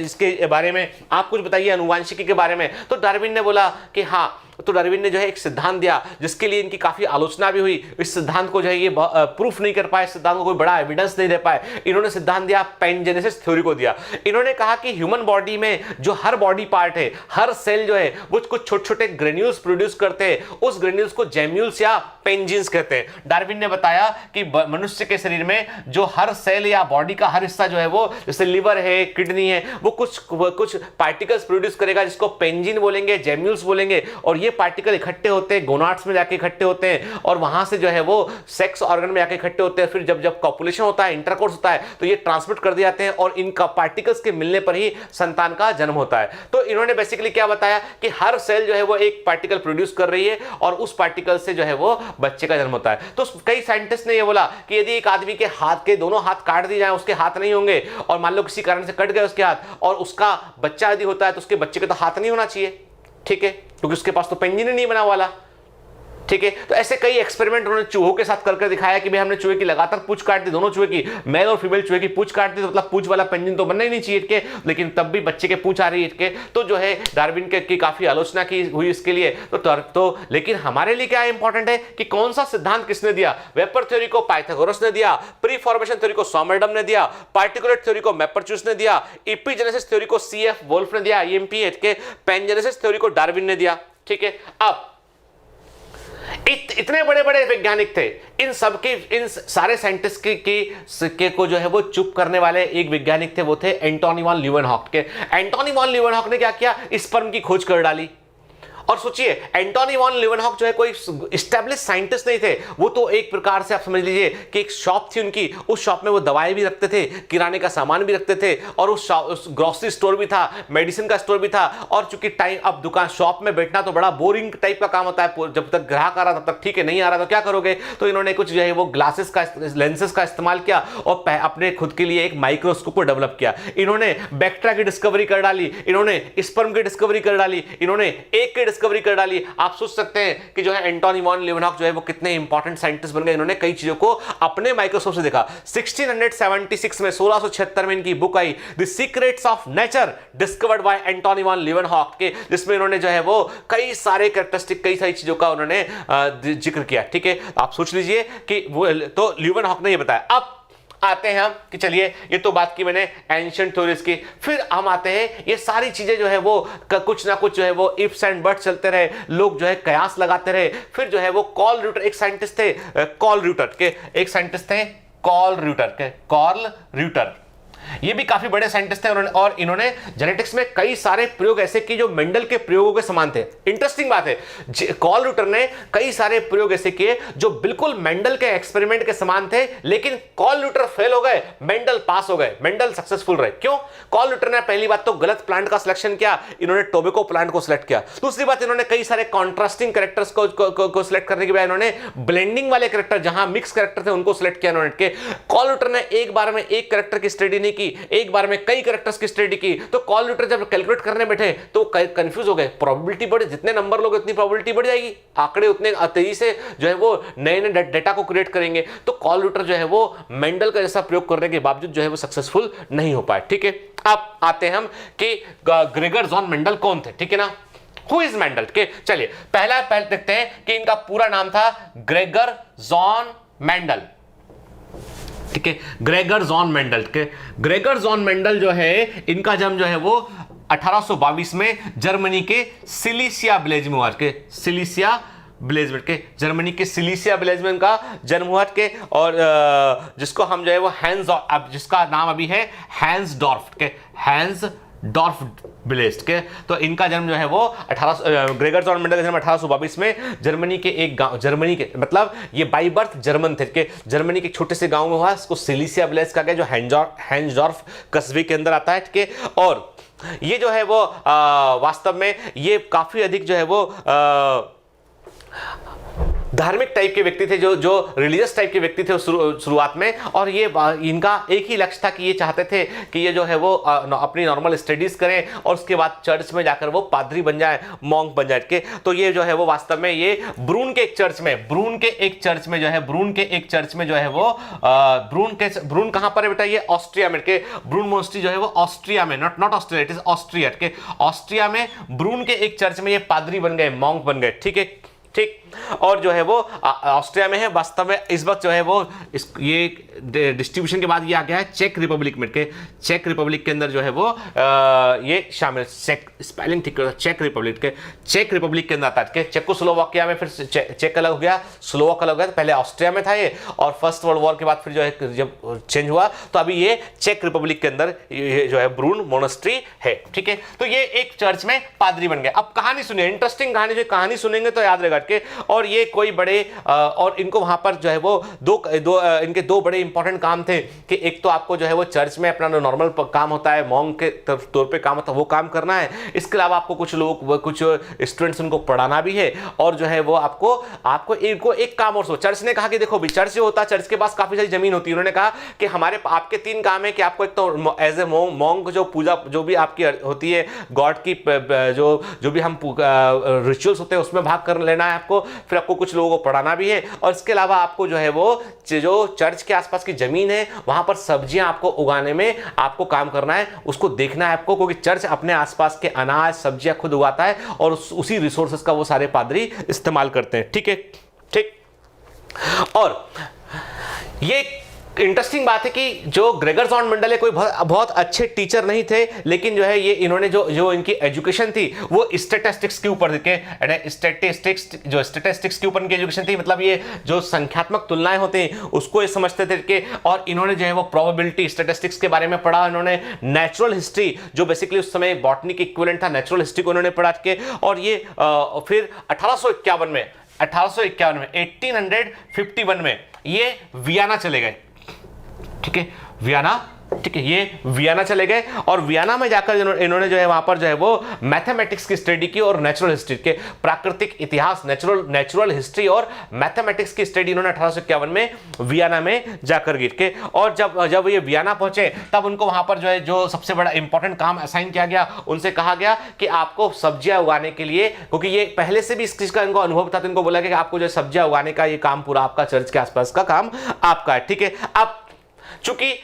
इसके बारे में, आप कुछ बताइए अनुवांशिकी के बारे में। तो डार्विन ने बोला कि हाँ, तो डार्विन ने जो है एक सिद्धांत दिया जिसके लिए इनकी काफी आलोचना भी हुई। इस सिद्धांत को जो है ये प्रूफ नहीं कर पाए, सिद्धांत को कोई बड़ा एविडेंस नहीं दे पाए। इन्होंने सिद्धांत दिया, पैनजेनेसिस थ्योरी को दिया। इन्होंने कहा कि ह्यूमन बॉडी में जो हर बॉडी पार्ट है, हर सेल जो है वो कुछ छोटे छोटे ग्रेन्यूल्स प्रोड्यूस करते हैं, उस ग्रेन्यूल्स को जेम्यूल्स या पेंजिन्स कहते हैं। डार्विन ने बताया कि मनुष्य के शरीर में जो हर सेल या बॉडी का हर हिस्सा जो है वो, जैसे लिवर है, किडनी है, वो कुछ पार्टिकल्स प्रोड्यूस करेगा जिसको पेंजिन बोलेंगे, जेम्यूल्स बोलेंगे, और ये पार्टिकल इकट्ठे होते हैं, गोनाड्स में जाके इकट्ठे होते हैं और वहां से जो है वो सेक्स ऑर्गन में जाके इकट्ठे होते हैं। फिर जब कॉपुलेशन होता है, इंटरकोर्स होता है, तो ये ट्रांसमिट कर दिए जाते हैं और इनका पार्टिकल्स के मिलने पर ही संतान का जन्म होता है। तो इन्होंने बेसिकली क्या बताया कि हर सेल जो है वो एक पार्टिकल प्रोड्यूस कर रही है और उस पार्टिकल से जो है वो बच्चे का जन्म होता है। तो कई साइंटिस्ट ने ये बोला कि यदि एक आदमी के हाथ के दोनों हाथ काट दिए जाए, उसके हाथ नहीं होंगे, और मान लो किसी कारण से कट गए उसके हाथ और उसका बच्चा यदि होता है तो उसके बच्चे के तो हाथ नहीं होना चाहिए, ठीक है, क्योंकि उसके पास तो पेंजिन ही नहीं बना वाला, ठीक है। तो ऐसे कई एक्सपेरिमेंट उन्होंने चूहों के साथ करके दिखाया कि भाई हमने चूहे की लगातार पूंछ काट दी, दोनों चूहे की, मेल और फीमेल चूहे की पूंछ काट दी, तो मतलब पूंछ वाला पेंजिन तो बनना ही नहीं चाहिए के, लेकिन तब भी बच्चे के पूंछ आ रही है के। तो जो है डार्विन की काफी आलोचना की हुई इसके लिए। तो लेकिन हमारे लिए क्या इंपॉर्टेंट है कि कौन सा सिद्धांत किसने दिया। वेपर थ्योरी को पाइथागोरस ने दिया, प्री फॉर्मेशन थ्योरी को स्वामरडम ने दिया, पार्टिकुलेट थ्योरी को मैपरचुइस ने दिया, इपीजेनेसिस थ्योरी को सीएफ वोल्फ ने दिया, ईएमपी के, पैनजेनेसिस थ्योरी को डार्विन ने दिया, ठीक है। अब इतने बड़े बड़े वैज्ञानिक थे, इन सारे साइंटिस्ट के को जो है वो चुप करने वाले एक वैज्ञानिक थे, वो थे एंटोनी वॉन ल्यूवेनहॉक के। एंटोनी वॉन ल्यूवेनहॉक ने क्या किया, स्पर्म की खोज कर डाली। और सोचिए, एंटोनी वॉन ल्यूवेनहॉक जो है कोई एस्टैब्लिश साइंटिस्ट नहीं थे, वो तो एक प्रकार से आप समझ लीजिए कि एक शॉप थी उनकी, उस शॉप में वो दवाएं भी रखते थे, किराने का सामान भी रखते थे, और उस ग्रोसरी स्टोर भी था, मेडिसिन का स्टोर भी था। और चूंकि टाइम, अब दुकान शॉप में बैठना तो बड़ा बोरिंग टाइप का काम होता है, जब तक ग्राहक आ रहा तब तक ठीक है, नहीं आ रहा तो क्या करोगे। तो इन्होंने कुछ जो है वो ग्लासेस का, लेंसेज का इस्तेमाल किया और अपने खुद के लिए एक माइक्रोस्कोप को डेवलप किया। इन्होंने बैक्टीरिया की डिस्कवरी कर डाली, इन्होंने स्पर्म की डिस्कवरी कर डाली, इन्होंने एग की डिस्कवरी कर डाली। आप सोच सकते हैं कि जो है एंटोनी वॉन ल्यूवेनहॉक जो है वो कितने इंपॉर्टेंट साइंटिस्ट बन गए। इन्होंने कई चीजों को अपने माइक्रोस्कोप से देखा। 1676 में 1676 में इनकी book I, the secrets of nature discovered by Antony von Leeuwenhoek के, जिसमें इन्होंने जो है वो कई सारे कैरेक्टरिस्टिक, कई सारी चीजों का उन्होंने जिक्र किया, ठीक है। आप सोच लीजिए कि वो तो ल्यूवेनहॉक ने ये बताया। अब आते हैं हम कि चलिए, ये तो बात की मैंने एंशिएंट थ्योरीज की, फिर हम आते हैं ये सारी चीजें जो है वो कुछ ना कुछ जो है वो इफ्स एंड बट्स चलते रहे, लोग जो है कयास लगाते रहे। फिर जो है वो कार्ल र्यूटर, एक साइंटिस्ट थे, कार्ल र्यूटर के, एक साइंटिस्ट थे कार्ल र्यूटर के, कार्ल र्यूटर। ये भी काफी बड़े साइंटिस्ट हैं और इन्होंने जेनेटिक्स में कई सारे प्रयोग ऐसे किए जो मेंडल के प्रयोगों के समान थे। इंटरेस्टिंग बात है, कार्ल रूटर ने कई सारे प्रयोग ऐसे किए जो बिल्कुल मेंडल के एक्सपेरिमेंट के समान थे, लेकिन कार्ल रूटर फेल हो गए, मेंडल पास हो गए, मेंडल सक्सेसफुल रहे। क्यों? कार्ल रूटर ने पहली बात तो गलत प्लांट का सिलेक्शन किया, इन्होंने टोबैको प्लांट को सिलेक्ट किया। दूसरी बात, इन्होंने कई सारे कॉन्ट्रास्टिंग कैरेक्टर्स को सिलेक्ट करने के बाद इन्होंने ब्लेंडिंग वाले कैरेक्टर, जहां मिक्स कैरेक्टर थे, उनको सिलेक्ट किया इन्होंने। कार्ल रूटर ने एक बार में एक कैरेक्टर की स्टडी नहीं की, एक बार में कई कैरेक्टर्स की स्टडी की। तो कार्ल रूटर जब कैलकुलेट करने बैठे तो कंफ्यूज हो गए, प्रोबेबिलिटी बढ़े, जितने नंबर लोग उतनी प्रोबेबिलिटी बढ़ जाएगी, आंकड़े उतने तेजी से जो है वो नए नए डेटा को क्रिएट करेंगे। तो कार्ल रूटर जो है वो मेंडल का जैसा प्रयोग करने के बावजूद जो है वो सक्सेसफुल नहीं हो पाए। ठीक है, अब आते हैं हम कि ग्रेगर जॉन मेंडल कौन थे। ठीक है ना, हु इज मेंडल के, चलिए पहले देखते हैं कि इनका पूरा नाम था ग्रेगर जॉन मेंडल। ठीक है, ग्रेगर जॉन मेंडल के, ग्रेगर जॉन मेंडल जो है इनका जन्म जो है वो 1822 में जर्मनी के सिलीसिया विलेज में हुआ, के सिलीसिया विलेज में, के जर्मनी के सिलीसिया विलेज में इनका जन्म हुआ के, और जिसको हम जो है वो अब जिसका नाम अभी है हैंसडॉर्फ के, हैंसडॉर्फ विलेज के। तो इनका जन्म जो है वो ग्रेगर जॉन मेंडल का जन्म 1822 में जर्मनी के एक गांव, जर्मनी के मतलब ये बाई बर्थ जर्मन थे, के जर्मनी के छोटे से गांव में हुआ, इसको सिलीसिया विलेज कहा गया, जो हैंसडॉर्फ कस्बे के अंदर आता है। के और ये जो है वो वास्तव में ये काफी अधिक जो है वो धार्मिक टाइप के व्यक्ति थे, जो रिलीजियस टाइप के व्यक्ति थे शुरुआत में। और ये इनका एक ही लक्ष्य था कि ये चाहते थे कि ये जो है वो अपनी नॉर्मल स्टडीज करें और उसके बाद चर्च में जाकर वो पादरी बन जाए, मॉन्क बन जाए। के तो ये जो है वो वास्तव में ये ब्रून के एक चर्च में जो है वो ब्रून कहां पर है बेटा, ये ऑस्ट्रिया में, के ब्रून मोनेस्ट्री जो है वो ऑस्ट्रिया में, not Austria, it is Austria, के ऑस्ट्रिया में ब्रून के एक चर्च में ये पादरी बन गए, मॉन्क बन गए। ठीक है, ठीक। और जो है वो ऑस्ट्रिया में है, वास्तव में इस वक्त जो है वो ये डिस्ट्रीब्यूशन के बाद ये आ गया है चेक रिपब्लिक में, के चेक रिपब्लिक के अंदर जो है वो ये शामिल, चेक स्पेलिंग ठीक करो, चेक रिपब्लिक के अंदर आता है। चेकोस्लोवाकिया में फिर चेक अलग हो गया, स्लोवाक अलग हो गया, पहले ऑस्ट्रिया में था ये, और फर्स्ट वर्ल्ड वॉर के बाद फिर जो है जब चेंज हुआ तो अभी ये चेक रिपब्लिक के अंदर ये जो है ब्रून मोनेस्ट्री है। ठीक है, तो ये एक चर्च में पादरी बन गए। अब कहानी सुनिए, इंटरेस्टिंग कहानी, जो कहानी सुनेंगे तो याद रहेगा। के और ये कोई बड़े और इनको वहां पर जो है वो इनके दो बड़े इंपॉर्टेंट काम थे कि एक तो आपको जो है वो चर्च में अपना नॉर्मल काम होता है, मॉन्क के तौर पे काम होता है, वो काम करना है। इसके अलावा आपको कुछ लोग, कुछ स्टूडेंट्स उनको पढ़ाना भी है, और जो है वो आपको इनको एक काम और चर्च ने कहा कि देखो भी चर्च जो होता है, चर्च के पास काफी सारी जमीन होती है। उन्होंने कहा कि आपके 3 काम है कि आपको एक तो एज ए मॉन्क जो पूजा जो भी आपकी होती है गॉड की, जो भी हम रिचुअल्स होते हैं उसमें भाग कर लेना है आपको, फिर आपको कुछ लोगों को पढ़ाना भी है, और इसके अलावा आपको जो है वो जो चर्च के आसपास की जमीन है वहां पर सब्जियां आपको उगाने में आपको काम करना है, उसको देखना है आपको, क्योंकि चर्च अपने आसपास के अनाज सब्जियां खुद उगाता है और उसी रिसोर्सेज का वो सारे पादरी इस्तेमाल करते हैं। ठीक है, ठीक। और ये इंटरेस्टिंग बात है कि जो ग्रेगर जॉन मेंडल है कोई बहुत अच्छे टीचर नहीं थे, लेकिन जो है ये इन्होंने जो इनकी एजुकेशन थी वो स्टैटिस्टिक्स के ऊपर स्टैटिस्टिक्स के ऊपर इनकी एजुकेशन थी, मतलब ये जो संख्यात्मक तुलनाएं होती हैं उसको ये समझते थे कि, और इन्होंने जो है वो प्रोबेबिलिटी स्टैटिस्टिक्स के बारे में पढ़ा। इन्होंने नेचुरल हिस्ट्री, जो बेसिकली उस समय बॉटनी के इक्विवेलेंट था, नेचुरल हिस्ट्री को इन्होंने पढ़ा के, और ये फिर 1851 में 1851 में ये वियना चले गए। ठीक है, वियना, ठीक है, ये वियना चले गए, और वियना में जाकर इन्होंने जो है वहां पर जो है वो मैथमेटिक्स की स्टडी की और नेचुरल हिस्ट्री के, प्राकृतिक इतिहास, नेचुरल हिस्ट्री और मैथमेटिक्स की स्टडी इन्होंने 1851 में वियना में जाकर की के। और जब ये वियना पहुंचे तब उनको वहां पर जो है जो सबसे बड़ा इंपॉर्टेंट काम असाइन किया गया, उनसे कहा गया कि आपको सब्जियां उगाने के लिए, क्योंकि ये पहले से भी इस चीज का इनको अनुभव था, तो इनको बोला गया कि आपको जो सब्जियां उगाने का ये काम पूरा आपका चर्च के आसपास का काम आपका है। ठीक है, अब चूंकि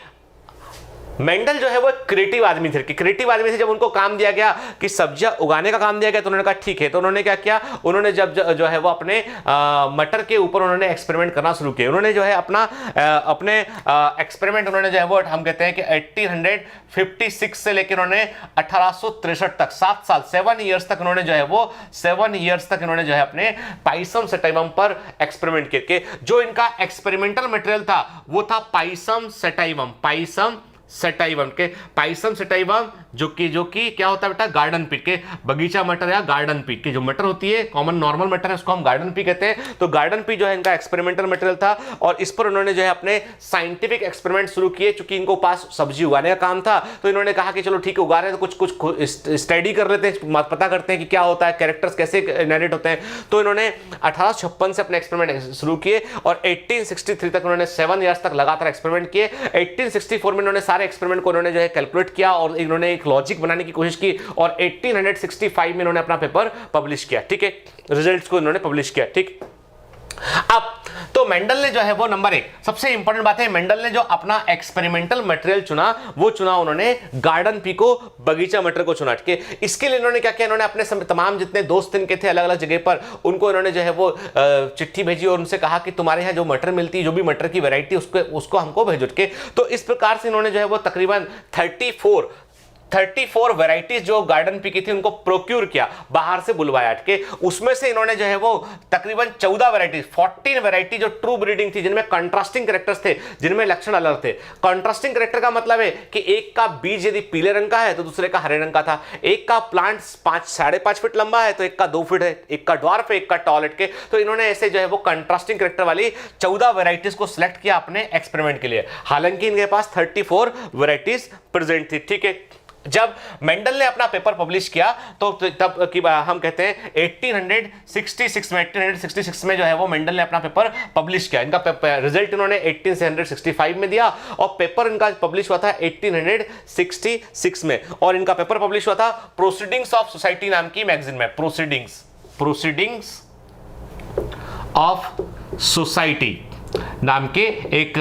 मेंडल जो है वो क्रिएटिव आदमी थे, क्रिएटिव आदमी थे, जब उनको काम दिया गया कि सब्जियां उगाने का काम दिया गया तो उन्होंने कहा ठीक है। तो उन्होंने क्या किया, उन्होंने जब जो है वो अपने मटर के ऊपर उन्होंने एक्सपेरिमेंट करना शुरू किया। उन्होंने जो है अपने एक्सपेरिमेंट उन्होंने जो है वो हम कहते हैं कि 1856 से लेकर उन्होंने 1863 तक 7 साल 7 ईयर्स तक उन्होंने जो है वो 7 ईयर्स तक इन्होंने जो है अपने पाइसम सेटाइवम पर एक्सपेरिमेंट किए। जो इनका एक्सपेरिमेंटल मटेरियल था वो था पाइसम सेटाइवम सेटाइवम के, पाइसम सेटाइवम जो कि क्या होता है बेटा, गार्डन पीक के, बगीचा मटर या गार्डन पीक की जो मटर होती है, कॉमन नॉर्मल मटर है, उसको हम गार्डन पीक कहते हैं। तो गार्डन पीक जो है इनका एक्सपेरिमेंटल मटेरियल था और इस पर उन्होंने जो है अपने साइंटिफिक एक्सपेरिमेंट शुरू किए। चूंकि इनको पास सब्जी उगाने का काम था तो इन्होंने कहा कि चलो ठीक है उगा रहे हैं तो कुछ स्टडी कर लेते हैं, पता करते हैं कि क्या होता है, कैरेक्टर्स कैसे नरेट होते हैं। तो इन्होंने 1856 से अपने एक्सपेरिमेंट शुरू किए और 1863 तक उन्होंने 7 इयर्स तक लगातार एक्सपेरिमेंट किए। 1864 में उन्होंने सारे एक्सपेरिमेंट को उन्होंने जो है कैलकुलेट किया और इन्होंने एक लॉजिक बनाने की कोशिश की और 1865 में उन्होंने अपना पेपर पब्लिश किया। ठीक है, रिजल्ट्स को उन्होंने पब्लिश किया। ठीक, अब तो मेंडल ने जो है वो नंबर 1 सबसे इंपॉर्टेंट बात है, मेंडल ने जो अपना एक्सपेरिमेंटल मटेरियल चुना वो चुना उन्होंने गार्डन पी को, बगीचा मटर को चुना। ठीक है, इसके लिए इन्होंने क्या किया, इन्होंने अपने तमाम जितने दोस्त इनके थे अलग अलग जगह पर, उनको इन्होंने जो है वो चिट्ठी भेजी और उनसे कहा कि तुम्हारे यहाँ जो मटर मिलती है, जो भी मटर की वैरायटी उसको हमको भेजो। के तो इस प्रकार से इन्होंने जो है वो तकरीबन 34 वैरायटीज जो गार्डन पी की थी उनको प्रोक्यूर किया, बाहर से बुलवाया। के उसमें से इन्होंने जो है वो तकरीबन 14 वैरायटी जो ट्रू ब्रीडिंग थी, जिनमें कंट्रास्टिंग कैरेक्टर्स थे, जिनमें लक्षण अलग थे। कंट्रास्टिंग कैरेक्टर का मतलब है कि एक का बीज यदि पीले रंग का है तो दूसरे का हरे रंग का था, एक का प्लांट 5.5 फीट लंबा है तो एक का 2 फीट है, एक का ड्वार्फ है, एक का टॉल है। तो इन्होंने ऐसे जो है वो कंट्रास्टिंग कैरेक्टर वाली 14 वैरायटीज को सिलेक्ट किया अपने एक्सपेरिमेंट के लिए। हालांकि इनके पास 34 वैरायटीज प्रेजेंट थी। ठीक है, जब मेंडल ने अपना पेपर पब्लिश किया तो तब की हम कहते हैं 1866 में जो है वो मेंडल ने अपना पेपर पब्लिश किया। इनका रिजल्ट इन्होंने 1865 में दिया और पेपर इनका पब्लिश हुआ था 1866 में और इनका पेपर पब्लिश हुआ था प्रोसीडिंग्स ऑफ सोसाइटी नाम की मैगजीन में। प्रोसीडिंग्स ऑफ सोसाइटी नाम के एक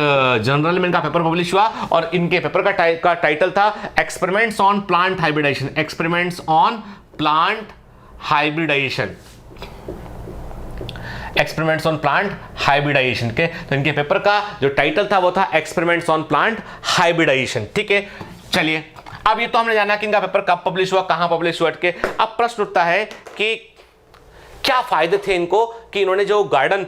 जर्नल में इनका पेपर पब्लिश हुआ और इनके पेपर का टाइटल था experiments on plant hybridisation. Experiments on plant hybridisation, experiments on plant hybridisation के। तो इनके पेपर का जो टाइटल था वो था एक्सपेरिमेंट्स ऑन प्लांट हाइब्रिडाइजेशन। ठीक है, चलिए अब ये तो हमने जाना कि इनका पेपर कब पब्लिश हुआ, कहां पब्लिश हुआ। के अब प्रश्न उठता है कि क्या फायदे थे इनको कि इन्होंने जो गार्डन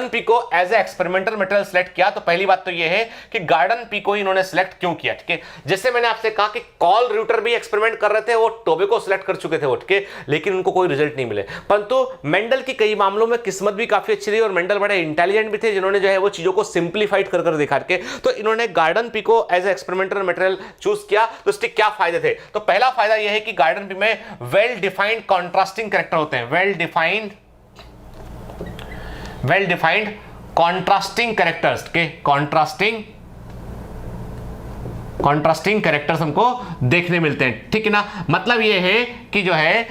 पी को as a experimental material select किया। तो पहली बात तो ये है कि गार्डन पी को इन्होंने सिलेक्ट क्यों किया। ठीक है, जैसे मैंने आपसे कहा कि कॉल रूटर भी एक्सपेरिमेंट कर रहे थे, वो टोबैको सिलेक्ट कर चुके थे उठ के, लेकिन उनको कोई रिजल्ट नहीं मिले। परंतु मेंडल की कई मामलों में किस्मत भी काफी अच्छी रही और मेंडल बड़े इंटेलिजेंट भी थे, जिन्होंने जो है वो चीजों को सिंप्लीफाइड कर दिखा के तो इन्होंने गार्डन पी को as a experimental material choose किया। तो इसके क्या फायदे थे? तो पहला फायदा यह है कि गार्डन पी में वेल डिफाइंड कॉन्ट्रास्टिंग कैरेक्टर होते हैं, वेल डिफाइंड कॉन्ट्रास्टिंग कैरेक्टर्स के कॉन्ट्रास्टिंग कैरेक्टर्स हमको देखने मिलते हैं। ठीक है ना, मतलब ये है कि जो है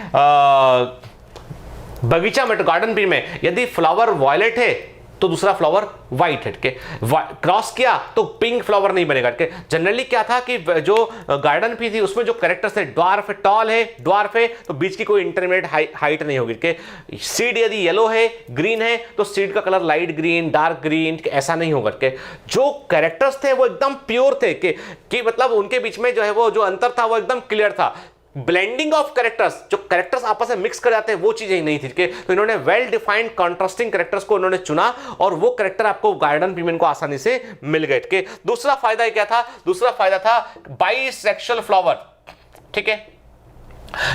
बगीचा में गार्डन पी में यदि फ्लावर वॉयलेट है तो दूसरा फ्लावर व्हाइट है। के क्रॉस किया तो पिंक फ्लावर नहीं बनेगा। के जनरली क्या था कि जो गार्डन पी थी उसमें जो कैरेक्टर्स थे, ड्वार्फ टॉल है, ड्वार्फ है तो बीच की कोई इंटरमीडिएट हाइट नहीं होगी। के सीड यदि येलो है, ग्रीन है तो सीड का colour light green, dark green ऐसा नहीं होगा। के जो कैरेक्टर्स थे वो एकदम प्योर थे कि मतलब उनके बीच में जो है वो जो अंतर था वो एकदम क्लियर था। ब्लेंडिंग ऑफ कैरेक्टर्स, जो कैरेक्टर्स आपस में मिक्स कर जाते हैं वो चीजें ही नहीं थी। तो इन्होंने वेल डिफाइंड कॉन्ट्रास्टिंग कैरेक्टर्स को इन्होंने चुना और वो कैरेक्टर आपको गार्डन पी में को आसानी से मिल गए। दूसरा फायदा क्या था? दूसरा फायदा था बाइसेक्सुअल फ्लावर। ठीक है,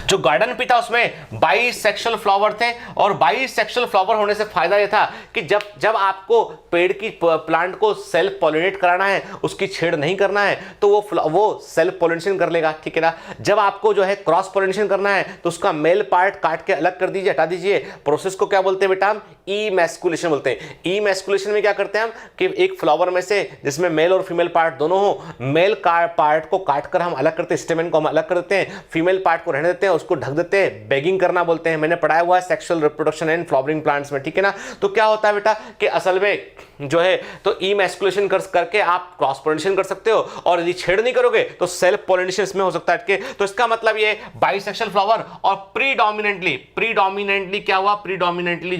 जो गार्डन पी था उसमें बाइसेक्सुअल फ्लावर थे और बाइसेक्सुअल फ्लावर होने से फायदा यह था कि जब आपको पेड़ की प्लांट को सेल्फ पॉलिनेट कराना है, उसकी छेड़ नहीं करना है तो वो सेल्फ पॉलिनेशन कर लेगा। ठीक है ना, जब आपको जो है क्रॉस पॉलिनेशन करना है तो उसका मेल पार्ट काट के अलग कर दीजिए, हटा दीजिए। प्रोसेस को क्या बोलते हैं बेटा? हम इमैस्कुलेशन बोलते हैं। इमैस्कुलेशन में क्या करते हैं हम कि एक फ्लावर में से जिसमें मेल और फीमेल पार्ट दोनों हो, मेल पार्ट को काटकर हम अलग करते हैं, स्टेमेन को हम अलग कर देते हैं, फीमेल पार्ट को देते हैं, उसको ढक देते हैं, बैगिंग करना बोलते हैं। मैंने पढ़ाया हुआ है sexual reproduction and flowering plants में। ठीक है ना, तो क्या होता है बेटा कि असल में जो है तो इमैस्कुलेशन करके आप क्रॉस पॉलिनेशन कर सकते हो और यदि छेड़ नहीं करोगे तो सेल्फ पॉलिनेशन इसमें हो सकता है। तो इसका मतलब ये बाइसेक्सुअल फ्लावर और प्रीडोमिनेंटली क्या हुआ? प्रीडोमिनेंटली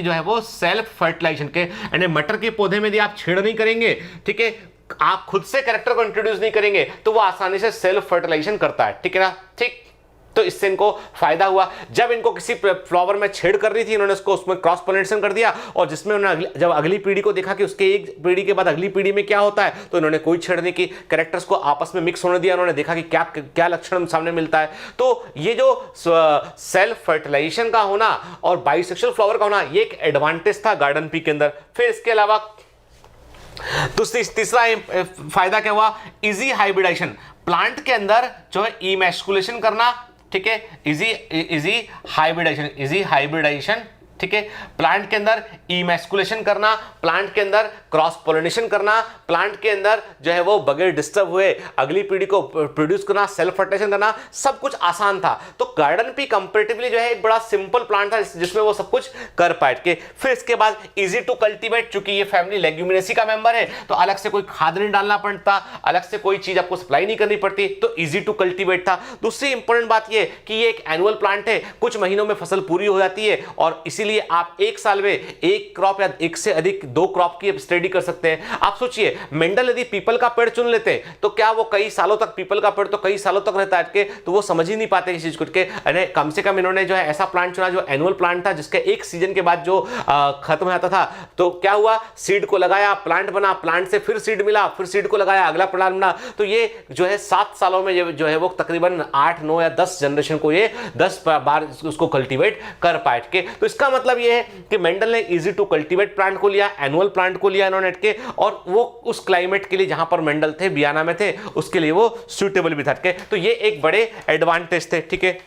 जो है वो सेल्फ फर्टिलाइजेशन के, यानी मटर के पौधे में यदि आप छेड़ नहीं करेंगे, ठीक है, आप खुद से कैरेक्टर को इंट्रोड्यूस नहीं करेंगे तो वो आसानी से सेल्फ फर्टिलाइजेशन करता है। ठीक है ना, ठीक। तो इससे इनको फायदा हुआ। जब इनको किसी फ्लावर में छेड़ कर रही थी, इन्होंने उसको उसमें क्रॉस पोलिनेशन कर दिया, और जिसमें उन्होंने जब अगली पीढ़ी को देखा कि उसके एक पीढ़ी के बाद अगली पीढ़ी में क्या होता है, तो इन्होंने कोई छेड़ने की, कैरेक्टर्स को आपस में मिक्स होने दिया, उन्होंने देखा कि क्या क्या लक्षण सामने मिलता है। तो ये जो सेल्फ फर्टिलाइजेशन का होना और बाइसेक्सुअल फ्लावर का होना, ये एक एडवांटेज था गार्डन पी के अंदर। फिर इसके अलावा तीसरा फायदा क्या हुआ, इजी हाइब्रिडाइजेशन। प्लांट के अंदर जो है इमैस्कुलेशन करना, ठीक है, इजी हाइब्रिडाइजेशन, ठीक है, प्लांट के अंदर इमैस्कुलेशन करना, प्लांट के अंदर क्रॉस पोलिनेशन करना, प्लांट के अंदर जो है वो बगैर डिस्टर्ब हुए अगली पीढ़ी को प्रोड्यूस करना, सेल्फ फर्टिलाइजेशन करना, सब कुछ आसान था। तो गार्डन पी कंपैरेटिवली जो है एक बड़ा सिंपल प्लांट था जिसमें वो सब कुछ कर पाए के। फिर इसके बाद इजी टू कल्टीवेट, चूंकि ये फैमिली लेग्यूमिनेसी का मेंबर है तो अलग से कोई खाद नहीं डालना पड़ता, अलग से कोई चीज आपको सप्लाई नहीं करनी पड़ती, तो इजी टू कल्टीवेट था। दूसरी इंपॉर्टेंट बात ये कि ये एक एनुअल प्लांट है, कुछ महीनों में फसल पूरी हो जाती है, और इसीलिए आप एक साल में एक क्रॉप या एक से अधिक 2 क्रॉप की स्टडी कर सकते हैं। आप सोचिए, मेंडल यदि पीपल का पेड़ चुन लेते तो क्या वो कई सालों तक, पीपल का पेड़ तो कई सालों तक रहता है, तो वो समझ ही नहीं पाते इस चीज को के। कम से कम इन्होंने जो है ऐसा प्लांट चुना जो एनुअल प्लांट था, जिसके एक सीजन के बाद जो खत्म हो जाता था। तो क्या हुआ, सीड को लगाया, प्लांट बना, प्लांट से फिर सीड मिला, फिर सीड को लगाया, अगला प्लांट बना। तो ये जो है 7 सालों में जो है वो तकरीबन 8, 9 या 10 जनरेशन को ये 10 बार उसको कल्टीवेट कर पाए के। तो इसका मतलब ये है कि मेंडल ने इजी टू कल्टीवेट प्लांट को लिया, एनुअल प्लांट को लिया इन्होंने के, और वो उस क्लाइमेट के लिए जहां पर मेंडल थे, बियाना में थे, उसके लिए वो सूटेबल भी था के। तो ये एक बड़े एडवांटेज थे, ठीक है।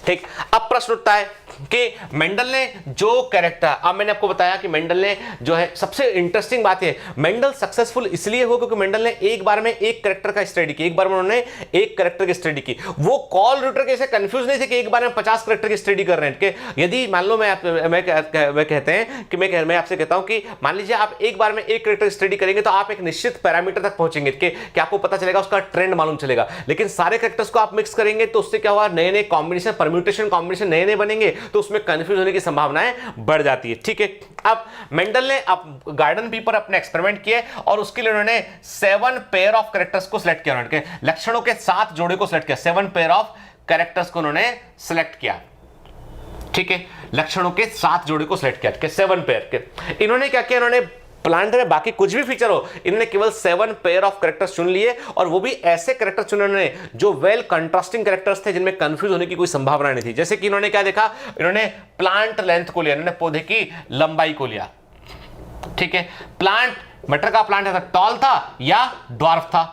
ठीक, अब प्रश्न उठता है कि मेंडल ने जो कैरेक्टर, अब मैंने आपको बताया कि मेंडल ने जो है, सबसे इंटरेस्टिंग बात है, मेंडल सक्सेसफुल इसलिए हो क्योंकि मेंडल ने एक बार में एक कैरेक्टर का स्टडी की, एक बार में उन्होंने एक कैरेक्टर की स्टडी की। वो कॉल रूटर के से कंफ्यूज नहीं थे कि एक बार में 50 कैरेक्टर की स्टडी कर रहे हैं कि यदि मान लो मैं कहते हैं कि मैं आपसे कहता हूं कि मान लीजिए आप एक बार में एक कैरेक्टर स्टडी करेंगे तो आप एक निश्चित पैरामीटर तक पहुंचेंगे कि आपको पता चलेगा, उसका ट्रेंड मालूम चलेगा। लेकिन सारे कैरेक्टर्स को आप मिक्स करेंगे तो उससे क्या हुआ, नए नए कॉम्बिनेशन, परम्यूटेशन कॉम्बिनेशन नए नए बनेंगे, तो उसमें कंफ्यूज होने की संभावनाएं बढ़ जाती है, ठीक है। अब मेंडल ने अब गार्डन पी पर अपने एक्सपेरिमेंट किए और उसके लिए उन्होंने 7 पेयर ऑफ कैरेक्टर्स को सिलेक्ट किया, उन्होंने लक्षणों के 7 जोड़े को सिलेक्ट किया, 7 पेयर ऑफ कैरेक्टर्स को उन्होंने सिलेक्ट किया, ठीक है, लक्षणों के 7 जोड़े को सिलेक्ट किया, 7 पेयर के। इन्होंने क्या किया, इन्होंने प्लांट में बाकी कुछ भी फीचर हो, इन्होंने केवल 7 पेयर ऑफ कैरेक्टर्स चुन लिए, और वो भी ऐसे कैरेक्टर चुने उन्होंने जो वेल कंट्रास्टिंग कैरेक्टर्स थे, जिनमें कंफ्यूज होने की कोई संभावना नहीं थी। जैसे कि इन्होंने क्या देखा, इन्होंने प्लांट लेंथ को लिया, इन्होंने पौधे की लंबाई को लिया, ठीक है। प्लांट, मटर का प्लांट है, टॉल था या ड्वार्फ था,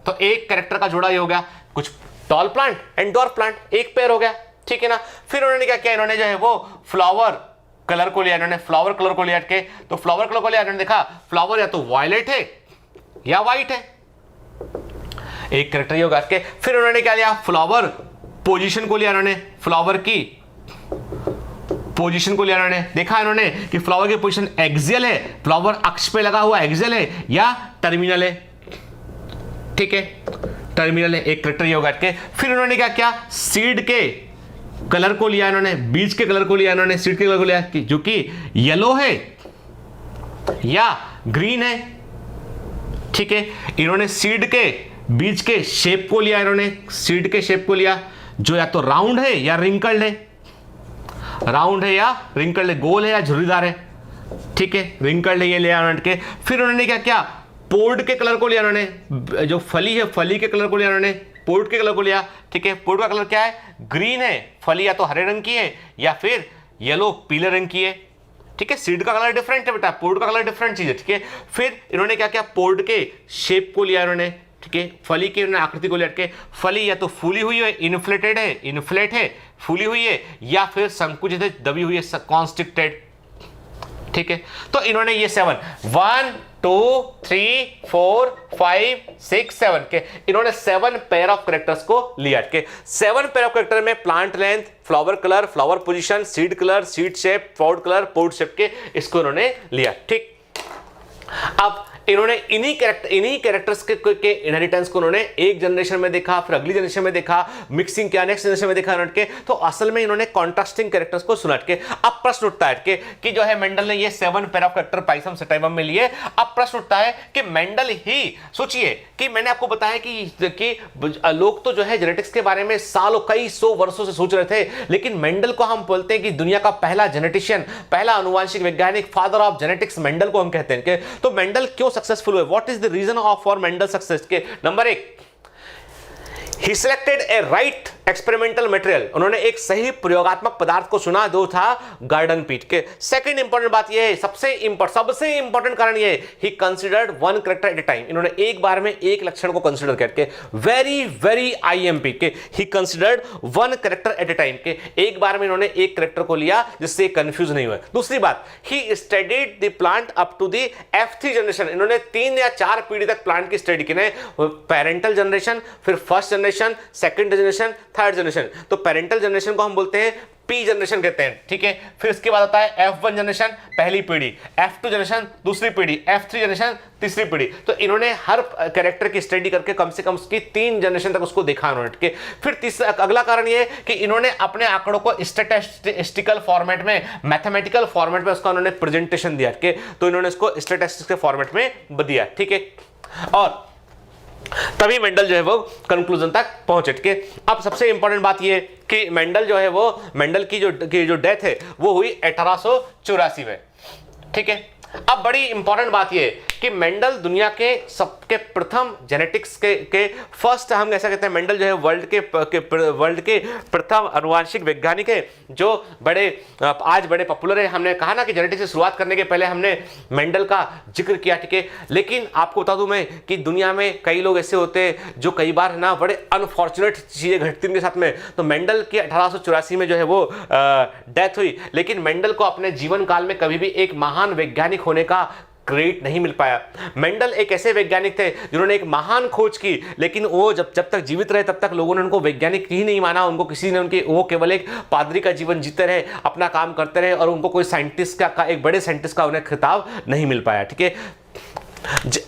तो एक कैरेक्टर का जोड़ा ये हो गया, कुछ tall plant and dwarf plant, एक पेयर हो गया, ठीक है ना। फिर उन्होंने क्या किया, इन्होंने जो है वो फ्लावर कलर को लिया, इन्होंने फ्लावर कलर को लिया के, तो फ्लावर कलर को लिया, इन्होंने देखा फ्लावर या तो वायलेट है या व्हाइट है, एक कैरेक्टर ये होगा के। फिर उन्होंने क्या लिया, फ्लावर पोजीशन को लिया, इन्होंने फ्लावर की पोजीशन को लिया, इन्होंने देखा इन्होंने कि फ्लावर की पोजीशन एक्सियल है, फ्लावर अक्ष पे लगा हुआ एक्सियल है या टर्मिनल है, ठीक है, टर्मिनल है, एक कैरेक्टर ये होगा के। फिर उन्होंने क्या किया, सीड के कलर को लिया, इन्होंने बीज के कलर को लिया, इन्होंने सीड के कलर को लिया कि जो कि येलो है या ग्रीन है, ठीक है। इन्होंने सीड के बीज के शेप को लिया, इन्होंने सीड के शेप को लिया जो या तो राउंड है या रिंकल्ड है, राउंड है या रिंकल्ड है, गोल है या झुर्रीदार है, ठीक है, रिंकल्ड है, ये लिया उन्होंने के। फिर उन्होंने क्या किया, पोर्ट के कलर को लिया, उन्होंने जो फली है फली के कलर को लिया, उन्होंने पोर्ट के कलर को लिया, ठीक है। पोर्ट का कलर क्या है, ग्रीन है, फली या तो हरे रंग की है या फिर येलो पीले रंग की है, ठीक है। सीड का कलर डिफरेंट है बेटा, पोर्ट का कलर डिफरेंट चीज है, ठीक है। फिर इन्होंने क्या किया, पोर्ट के शेप को लिया इन्होंने, ठीक है, फली की इन्होंने आकृति को लेकर, फली या तो फूली हुई है, इन्फ्लेटेड है, इन्फ्लेट है, फूली हुई है, या फिर संकुचित है, दबी हुई है, कॉन्स्ट्रिक्टेड, ठीक है। तो इन्होंने ये 7 1 2 3 4 5 6 7 के इन्होंने 7 पेयर ऑफ कैरेक्टर्स को लिया के। 7 पेयर ऑफ कैरेक्टर में plant length, flower colour, flower position, seed colour, seed shape, pod colour, pod shape के इसको इन्होंने लिया, ठीक। अब इन्होंने इन्हीं कैरेक्टर्स के इनहेरिटेंस को उन्होंने एक जनरेशन में देखा, फिर अगली जनरेशन में देखा, मिक्सिंग किया, नेक्स्ट जनरेशन में देखा उन्होंने, तो असल में इन्होंने कॉन्ट्रास्टिंग कैरेक्टर्स को सुना के। अब प्रश्न उठता है कि जो है मेंडल ने ये 7 pair of character Pisum sativum में लिए। अब प्रश्न उठता है कि मेंडल ही, सोचिए कि मैंने आपको बताया कि लोग तो जो है जेनेटिक्स के बारे में सालों, कई सौ वर्षों से सोच रहे थे, लेकिन मेंडल को हम बोलते हैं कि दुनिया का पहला जेनेटिशियन, पहला आनुवांशिक वैज्ञानिक, फादर ऑफ जेनेटिक्स मेंडल को हम कहते हैं। तो मेंडल क्यों सक्सेसफुल हुए? What is the reason of for Mendel success? के number 1, he selected a right experimental material, उन्होंने एक सही प्रयोगात्मक पदार्थ को चुना, जो था गार्डन पीट के। सेकंड इंपॉर्टेंट बात यह है, सबसे इंपॉर्टेंट कारण यह है, he considered one character at a time, इन्होंने एक बार में एक लक्षण को कंसीडर करके, वेरी आईएमपी के, he considered one character at a time के, एक बार में इन्होंने एक कैरेक्टर को लिया जिससे कंफ्यूज नहीं हुए। दूसरी बात, he studied the plant up to the F3 generation, इन्होंने 3 या 4 पीढ़ी तक प्लांट की स्टडी की, पेरेंटल जनरेशन, फिर first generation, second generation, third generation. तो पेरेंटल जनरेशन को हम बोलते हैं पी जनरेशन कहते हैं, ठीक है। फिर इसके बाद आता है F1 जनरेशन, पहली पीढ़ी, F2 जनरेशन, दूसरी पीढ़ी, F3 जनरेशन, तीसरी पीढ़ी। तो इन्होंने हर कैरेक्टर की स्टडी करके कम से कम उसकी 3 जनरेशन तक उसको देखा उन्होंने, ठीक है। फिर तीसरा अगला कारण ये है कि इन्होंने अपने आंकड़ों को स्टैटिस्टिकल फॉर्मेट में, मैथमेटिकल फॉर्मेट में उसका उन्होंने प्रेजेंटेशन दिया, ठीक है। तो इन्होंने इसको स्टैटिस्टिक्स के फॉर्मेट में दिया, ठीक है। और तभी मेंडल जो है वो कंक्लूजन तक पहुंचे, ठीक है। अब सबसे इंपॉर्टेंट बात ये कि मेंडल जो है वो, मेंडल की जो डेथ है वो हुई 1884 में, ठीक है। अब बड़ी इंपॉर्टेंट बात ये कि मेंडल दुनिया के सबके प्रथम जेनेटिक्स के फर्स्ट, हम ऐसा कहते हैं, मेंडल जो है वर्ल्ड के प्रथम आनुवांशिक वैज्ञानिक है, जो आज बड़े पॉपुलर है। हमने कहा ना कि जेनेटिक्स से शुरुआत करने के पहले हमने मेंडल का जिक्र किया, ठीक है। लेकिन आपको बता दूं मैं कि दुनिया में कई लोग ऐसे होते हैं जो कई बार ना बड़े अनफॉर्चुनेट चीजें घटती उनके साथ में। तो मेंडल की 1884 में जो है वो डेथ हुई, लेकिन मेंडल को अपने जीवन काल में कभी भी एक महान वैज्ञानिक होने का क्रेडिट नहीं मिल पाया। मेंडल एक ऐसे वैज्ञानिक थे जिन्होंने एक महान खोज की, लेकिन वो जब तक जीवित रहे तब तक लोगों ने उनको वैज्ञानिक ही नहीं माना, उनको किसी ने वो केवल एक पादरी का जीवन जीते रहे, अपना काम करते रहे, और उनको कोई साइंटिस्ट का एक बड़े साइंटिस्ट का उन्हें खिताब नहीं मिल पाया, ठीक है।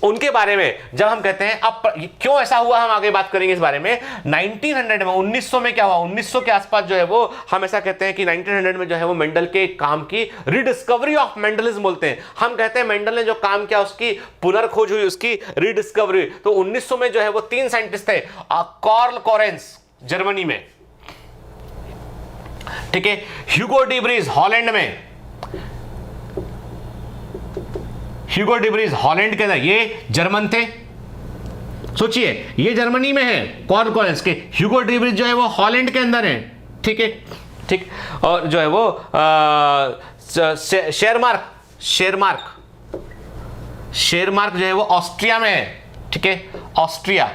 उनके बारे में जब हम कहते हैं, अब क्यों ऐसा हुआ हम आगे बात करेंगे इस बारे में। 1900 में, 1900 में क्या हुआ, 1900 के आसपास जो है वो हम ऐसा कहते हैं कि 1900 में जो है वो मेंडल के काम की रिडिस्कवरी ऑफ मेंडलिज्म बोलते हैं। हम कहते हैं मेंडल ने जो काम किया उसकी पुनर्खोज हुई, उसकी रिडिस्कवरी। तो 1900 में जो है वो 3 साइंटिस्ट थे, कार्ल कोरेंस जर्मनी में, ठीक है, ह्यूगो डी व्रीज हॉलैंड में, ह्यूगो डी व्रीज हॉलैंड के अंदर, ये जर्मन थे, सोचिए ये जर्मनी में है कार्ल कोरेंस के, ह्यूगो डी व्रीज जो है वो हॉलैंड के अंदर है, ठीक है, ठीक। और जो है वो शेरमार्क जो है वो ऑस्ट्रिया में है, ठीक है, ऑस्ट्रिया,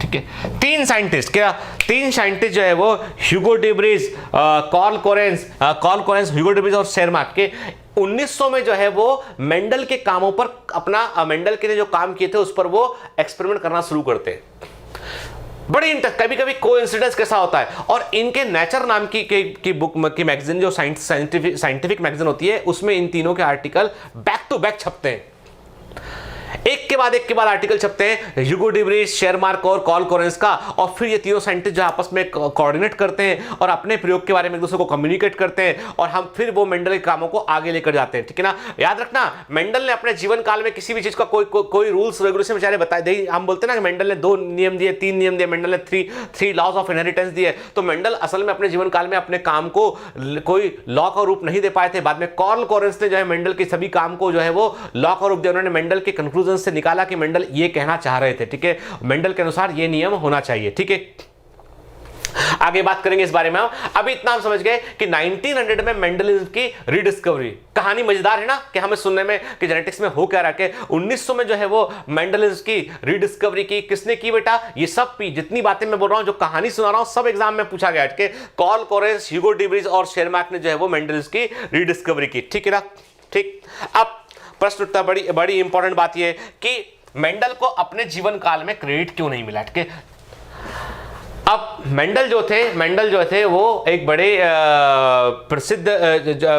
ठीक है। 3 साइंटिस्ट, क्या 3 साइंटिस्ट जो है वो Hugo de Vries, Carl Correns, Hugo de Vries और शेरमार्क के 1900 में जो है वो मेंडल के कामों पर अपना, मेंडल के ने जो काम किए थे उस पर वो एक्सपेरिमेंट करना शुरू करते हैं। बड़ी कभी कभी कोइंसिडेंस कैसा होता है। और इनके नेचर नाम की बुक की मैगजीन, जो साइंटिफिक मैगजीन होती है, उसमें इन तीनों के आर्टिकल बैक टू बैक छपते हैं, एक के बाद आर्टिकल छपते हैं, ह्यूगो डी व्रीज, शेरमार्क और कार्ल कोरेंस का। और फिर ये तीनों साइंटिस्ट जो आपस में कोऑर्डिनेट करते हैं और अपने प्रयोग के बारे में एक दूसरे को कम्युनिकेट करते हैं, और हम फिर वो मेंडल के कामों को आगे लेकर जाते हैं, ठीक है ना। याद रखना, मेंडल ने अपने जीवन काल में किसी भी चीज का कोई रूल्स रेगुलेशन बेचारे बताए दे। हम बोलते हैं ना कि मेंडल ने 2 नियम दिए, 3 नियम दिए, मेंडल ने 3 लॉज ऑफ इनहेरिटेंस दिए। तो मेंडल असल में अपने जीवन काल में अपने काम को कोई लॉ का रूप नहीं दे पाए थे। बाद में कार्ल कोरेंस ने जो है मेंडल के सभी काम को जो है वो लॉ का रूप दिया। उन्होंने मेंडल के कंक्लूजन से निकाला कि मेंडल ये कहना चाह रहे थे, ठीक है, मेंडल के अनुसार ये नियम होना चाहिए, ठीक है। आगे बात करेंगे इस बारे में। अभी इतना हम समझ गए कि 1900 में मेंडलिज्म की रिडिस्कवरी, कहानी मजेदार है ना, कि हमें सुनने में कि जेनेटिक्स में हो क्या रहा है। 1900 में जो है वो मेंडलिज्म की रिडिस्कवरी की किसने की बेटा? ये सब जितनी बातें मैं बोल रहा हूं, जो कहानी सुना रहा हूं, सब एग्जाम में पूछा गया, ठीक है। Carl Correns, Hugo de Vries और शेरमार्क ने जो है वो मेंडलिज्म की रिडिस्कवरी की, ठीक है ना, ठीक। अब प्रश्न उठता, बड़ी इंपॉर्टेंट बात यह कि मेंडल को अपने जीवन काल में क्रेडिट क्यों नहीं मिला, ठीक है। अब मेंडल जो थे वो एक बड़े प्रसिद्ध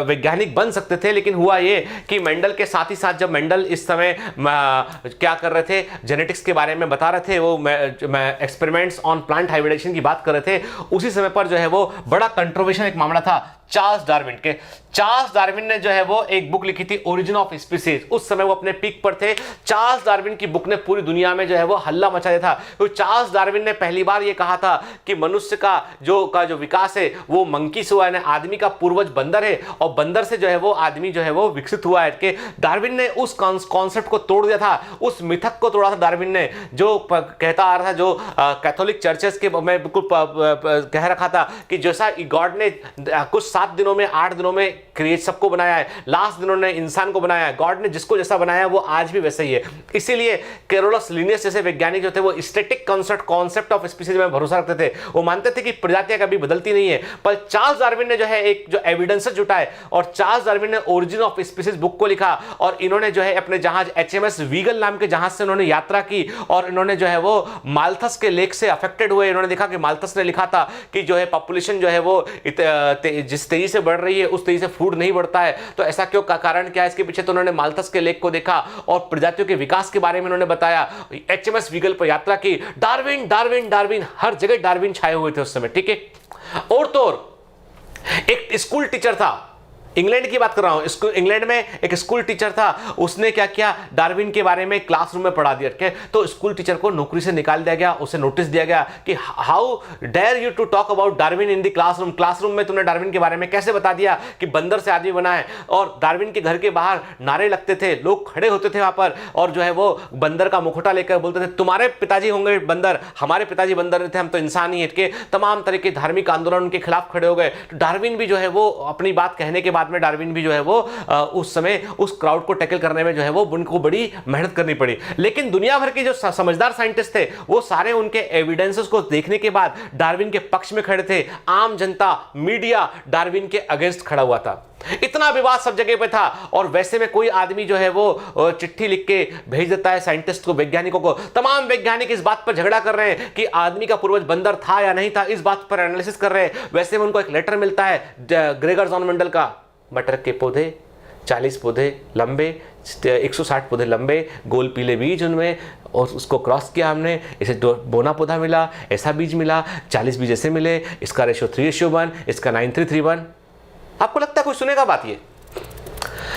वैज्ञानिक बन सकते थे, लेकिन हुआ ये कि मेंडल के साथ ही साथ जब मेंडल इस समय क्या कर रहे थे, जेनेटिक्स के बारे में बता रहे थे, वो एक्सपेरिमेंट्स ऑन प्लांट हाइब्रिडेशन की बात कर रहे थे, उसी समय पर जो है वो बड़ा कंट्रोवर्शियल एक मामला था चार्ल्स डार्विन ने जो है वो एक बुक लिखी थी ओरिजिन ऑफ स्पीसीज। उस समय वो अपने पीक पर थे। चार्ल्स डार्विन की बुक ने पूरी दुनिया में जो है वो हल्ला मचा दिया था। तो चार्ल्स डार्विन ने पहली बार ये कहा था कि मनुष्य का जो विकास है वो मंकी से हुआ है, आदमी का पूर्वज बंदर है और बंदर से जो है वो आदमी जो है वो विकसित हुआ है। कि डार्विन ने उस कॉन्सेप्ट को तोड़ दिया था, उस मिथक को तोड़ा था डार्विन ने, जो कहता आ रहा था, जो कैथोलिक चर्चेस के मैं बिल्कुल कह रखा था कि जैसा गॉड ने कुछ 7 दिनों में 8 दिनों में क्रिएट सबको बनाया है, लास्ट दिनों ने इंसान को बनाया है, गॉड ने जिसको जैसा बनाया वो आज भी वैसा ही है। इसीलिए कैरोलस लिनियस जैसे वैज्ञानिक जो थे वो स्टैटिक कॉन्सेप्ट ऑफ स्पीसीज में भरोसा रखते थे। वो मानते थे कि प्रजातियां कभी बदलती नहीं है। पर चार्ल्स डार्विन ने जो है एक जो एविडेंसेस जुटाए और चार्ल्स डार्विन ने ओरिजिन ऑफ स्पीसीज बुक को लिखा और इन्होंने जो है अपने जहाज HMS वीगल नाम के जहाज से उन्होंने यात्रा की और इन्होंने जो है वो माल्थस के लेक से अफेक्टेड हुए। इन्होंने देखा कि माल्थस ने लिखा था कि जो है पॉपुलेशन जो है वो जिस तेजी से बढ़ रही है उस तेजी से फूड नहीं बढ़ता है, तो ऐसा क्यों, का कारण क्या है इसके पीछे। तो उन्होंने माल्थस के लेक को देखा और प्रजातियों के विकास के बारे में उन्होंने बताया। HMS वीगल पर यात्रा की। डार्विन डार्विन डार्विन, हर जगह डार्विन छाए हुए थे उस समय, ठीक है। और तो और एक स्कूल टीचर था, इंग्लैंड की बात कर रहा हूं, इंग्लैंड में एक स्कूल टीचर था, उसने क्या किया, डार्विन के बारे में क्लासरूम में पढ़ा दिया। तो स्कूल टीचर को नौकरी से निकाल दिया गया, उसे नोटिस दिया गया कि how dare you to talk about Darwin in the classroom में तुमने डार्विन के बारे में कैसे बता दिया कि बंदर से आदमी बना है। और डार्विन के घर के बाहर नारे लगते थे, लोग खड़े होते थे वहां पर और जो है वो बंदर का मुखौटा लेकर बोलते थे तुम्हारे पिताजी होंगे बंदर, हमारे पिताजी बंदर नहीं थे, हम तो इंसान ही हैं। के तमाम तरह के धार्मिक आंदोलन उनके खिलाफ खड़े हो गए। डार्विन भी जो है वो अपनी बात कहने के बाद में डार्विन भी जो है वो उस समय उस क्राउड को टैकल करने में जो है वो उनको बड़ी मेहनत करनी पड़ी। लेकिन दुनिया भर के जो समझदार साइंटिस्ट थे वो सारे उनके एविडेंसेस को देखने के बाद डार्विन के पक्ष में खड़े थे। आम जनता, मीडिया डार्विन के अगेंस्ट खड़ा हुआ था। इतना विवाद सब जगह पे था। और वैसे में कोई आदमी जो है वो चिट्ठी लिख के भेज देता है साइंटिस्ट को, वैज्ञानिकों को। तमाम वैज्ञानिक इस बात पर झगड़ा कर रहे हैं कि आदमी का पूर्वज बंदर था या नहीं था, इस बात पर एनालिसिस कर रहे हैं। वैसे में उनको एक लेटर मिलता है ग्रेगर जॉन मेंडल का, मटर के पौधे 40 पौधे लंबे, 160 पौधे लंबे, गोल पीले बीज उनमें, और उसको क्रॉस किया हमने, इसे बोना पौधा मिला, ऐसा बीज मिला, 40 बीज ऐसे मिले, इसका रेशियो 3:1, इसका 9331। आपको लगता है कोई सुनेगा बात ये?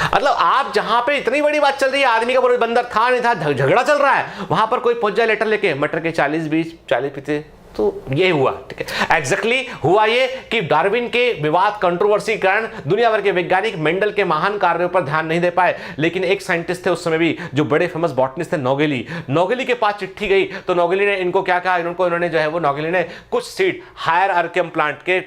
मतलब आप जहां पे इतनी बड़ी बात चल रही है, आदमी का पूरा बंदर था नहीं था, झगड़ा चल रहा है, वहां पर कोई पहुंच जाए लेटर लेके, मटर के 40 बीज 40 पीते, तो ये हुआ, ठीक है। एग्जैक्टली हुआ ये कि डार्विन के विवाद, कंट्रोवर्सी के कारण दुनिया भर के वैज्ञानिक मेंडल के महान कार्यों पर ध्यान नहीं दे पाए। लेकिन एक साइंटिस्ट थे उस समय भी जो बड़े फेमस बॉटनिस्ट थे, नोगेली के पास चिट्ठी गई तो नोगेली ने इनको क्या कहा, इन्होंने जो है वो नोगेली ने कुछ सीड हायर आर्कियम प्लांट के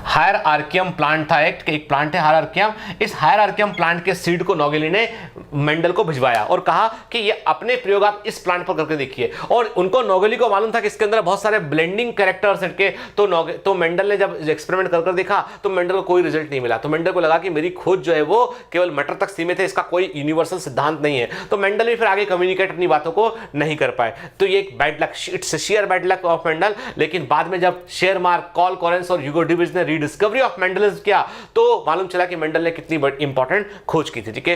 हायर आर्कियम प्लांट था, एक प्लांट है हायर आर्कियम, इस हायर आर्कियम प्लांट के सीड को नोगेली ने मेंडल को भिजवाया और कहा कि ये अपने प्रयोग आप इस प्लांट पर करके देखिए। और उनको नोगेली को मालूम था कि इसके अंदर बहुत सारे ब्लेंडिंग कैरेक्टर्स हैं के, तो मेंडल ने जब एक्सपेरिमेंट कर देखा तो मेंडल को कोई रिजल्ट नहीं मिला। तो मेंडल को लगा कि मेरी खोज जो है वो केवल मटर तक सीमित है, इसका कोई यूनिवर्सल सिद्धांत नहीं है। तो मेंडल भी फिर आगे कम्युनिकेट अपनी बातों को नहीं कर पाए। तो ये एक bad luck, its share bad luck of Mendel. लेकिन बाद में जब शेयरमार्क, कॉल कॉरेंस और ह्यूगो डिविज ने रीडिस्कवरी ऑफ मेंडलिज्म किया तो मालूम चला कि मेंडल ने कितनी बड़ी इंपॉर्टेंट खोज की थी, ठीक है।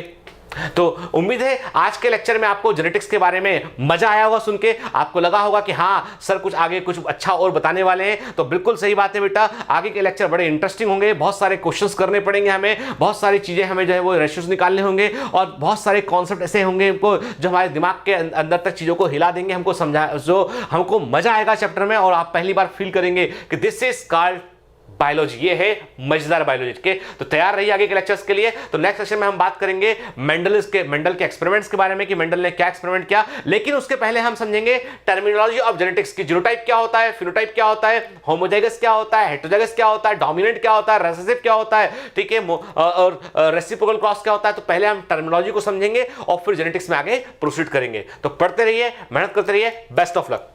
तो उम्मीद है आज के लेक्चर में आपको जेनेटिक्स के बारे में मजा आया होगा सुन के, आपको लगा होगा कि हाँ सर कुछ आगे कुछ अच्छा और बताने वाले हैं। तो बिल्कुल सही बात है बेटा, आगे के लेक्चर बड़े इंटरेस्टिंग होंगे, बहुत सारे क्वेश्चंस करने पड़ेंगे हमें, बहुत सारी चीजें हमें जो है वो रेशियोज निकालने होंगे और बहुत सारे कॉन्सेप्ट ऐसे होंगे हमको जो हमारे दिमाग के अंदर तक चीजों को हिला देंगे, हमको समझा, जो हमको मजा आएगा चैप्टर में और आप पहली बार फील करेंगे कि दिस इज कॉल्ड बायोलॉजी, ये है मजेदार बायोलॉजी के। तो तैयार रहिए आगे के लेक्चर्स के लिए। तो नेक्स्ट सेशन में हम बात करेंगे मेंडल के एक्सपेरिमेंट्स के बारे में कि मेंडल ने क्या एक्सपेरिमेंट किया। लेकिन उसके पहले हम समझेंगे टर्मिनोलॉजी ऑफ जेनेटिक्स की, जीनोटाइप क्या होता है, फिनोटाइप क्या होता है, होमोजाइगस क्या होता है, हेटेरोजाइगस क्या होता है, डोमिनेंट क्या होता है, रिसेसिव क्या होता है, ठीक है, और रेसिप्रोकल क्रॉस क्या होता है। तो पहले हम टर्मिनोलॉजी को समझेंगे और फिर जेनेटिक्स में आगे प्रोसीड करेंगे। तो पढ़ते रहिए, मेहनत करते रहिए, बेस्ट ऑफ लक।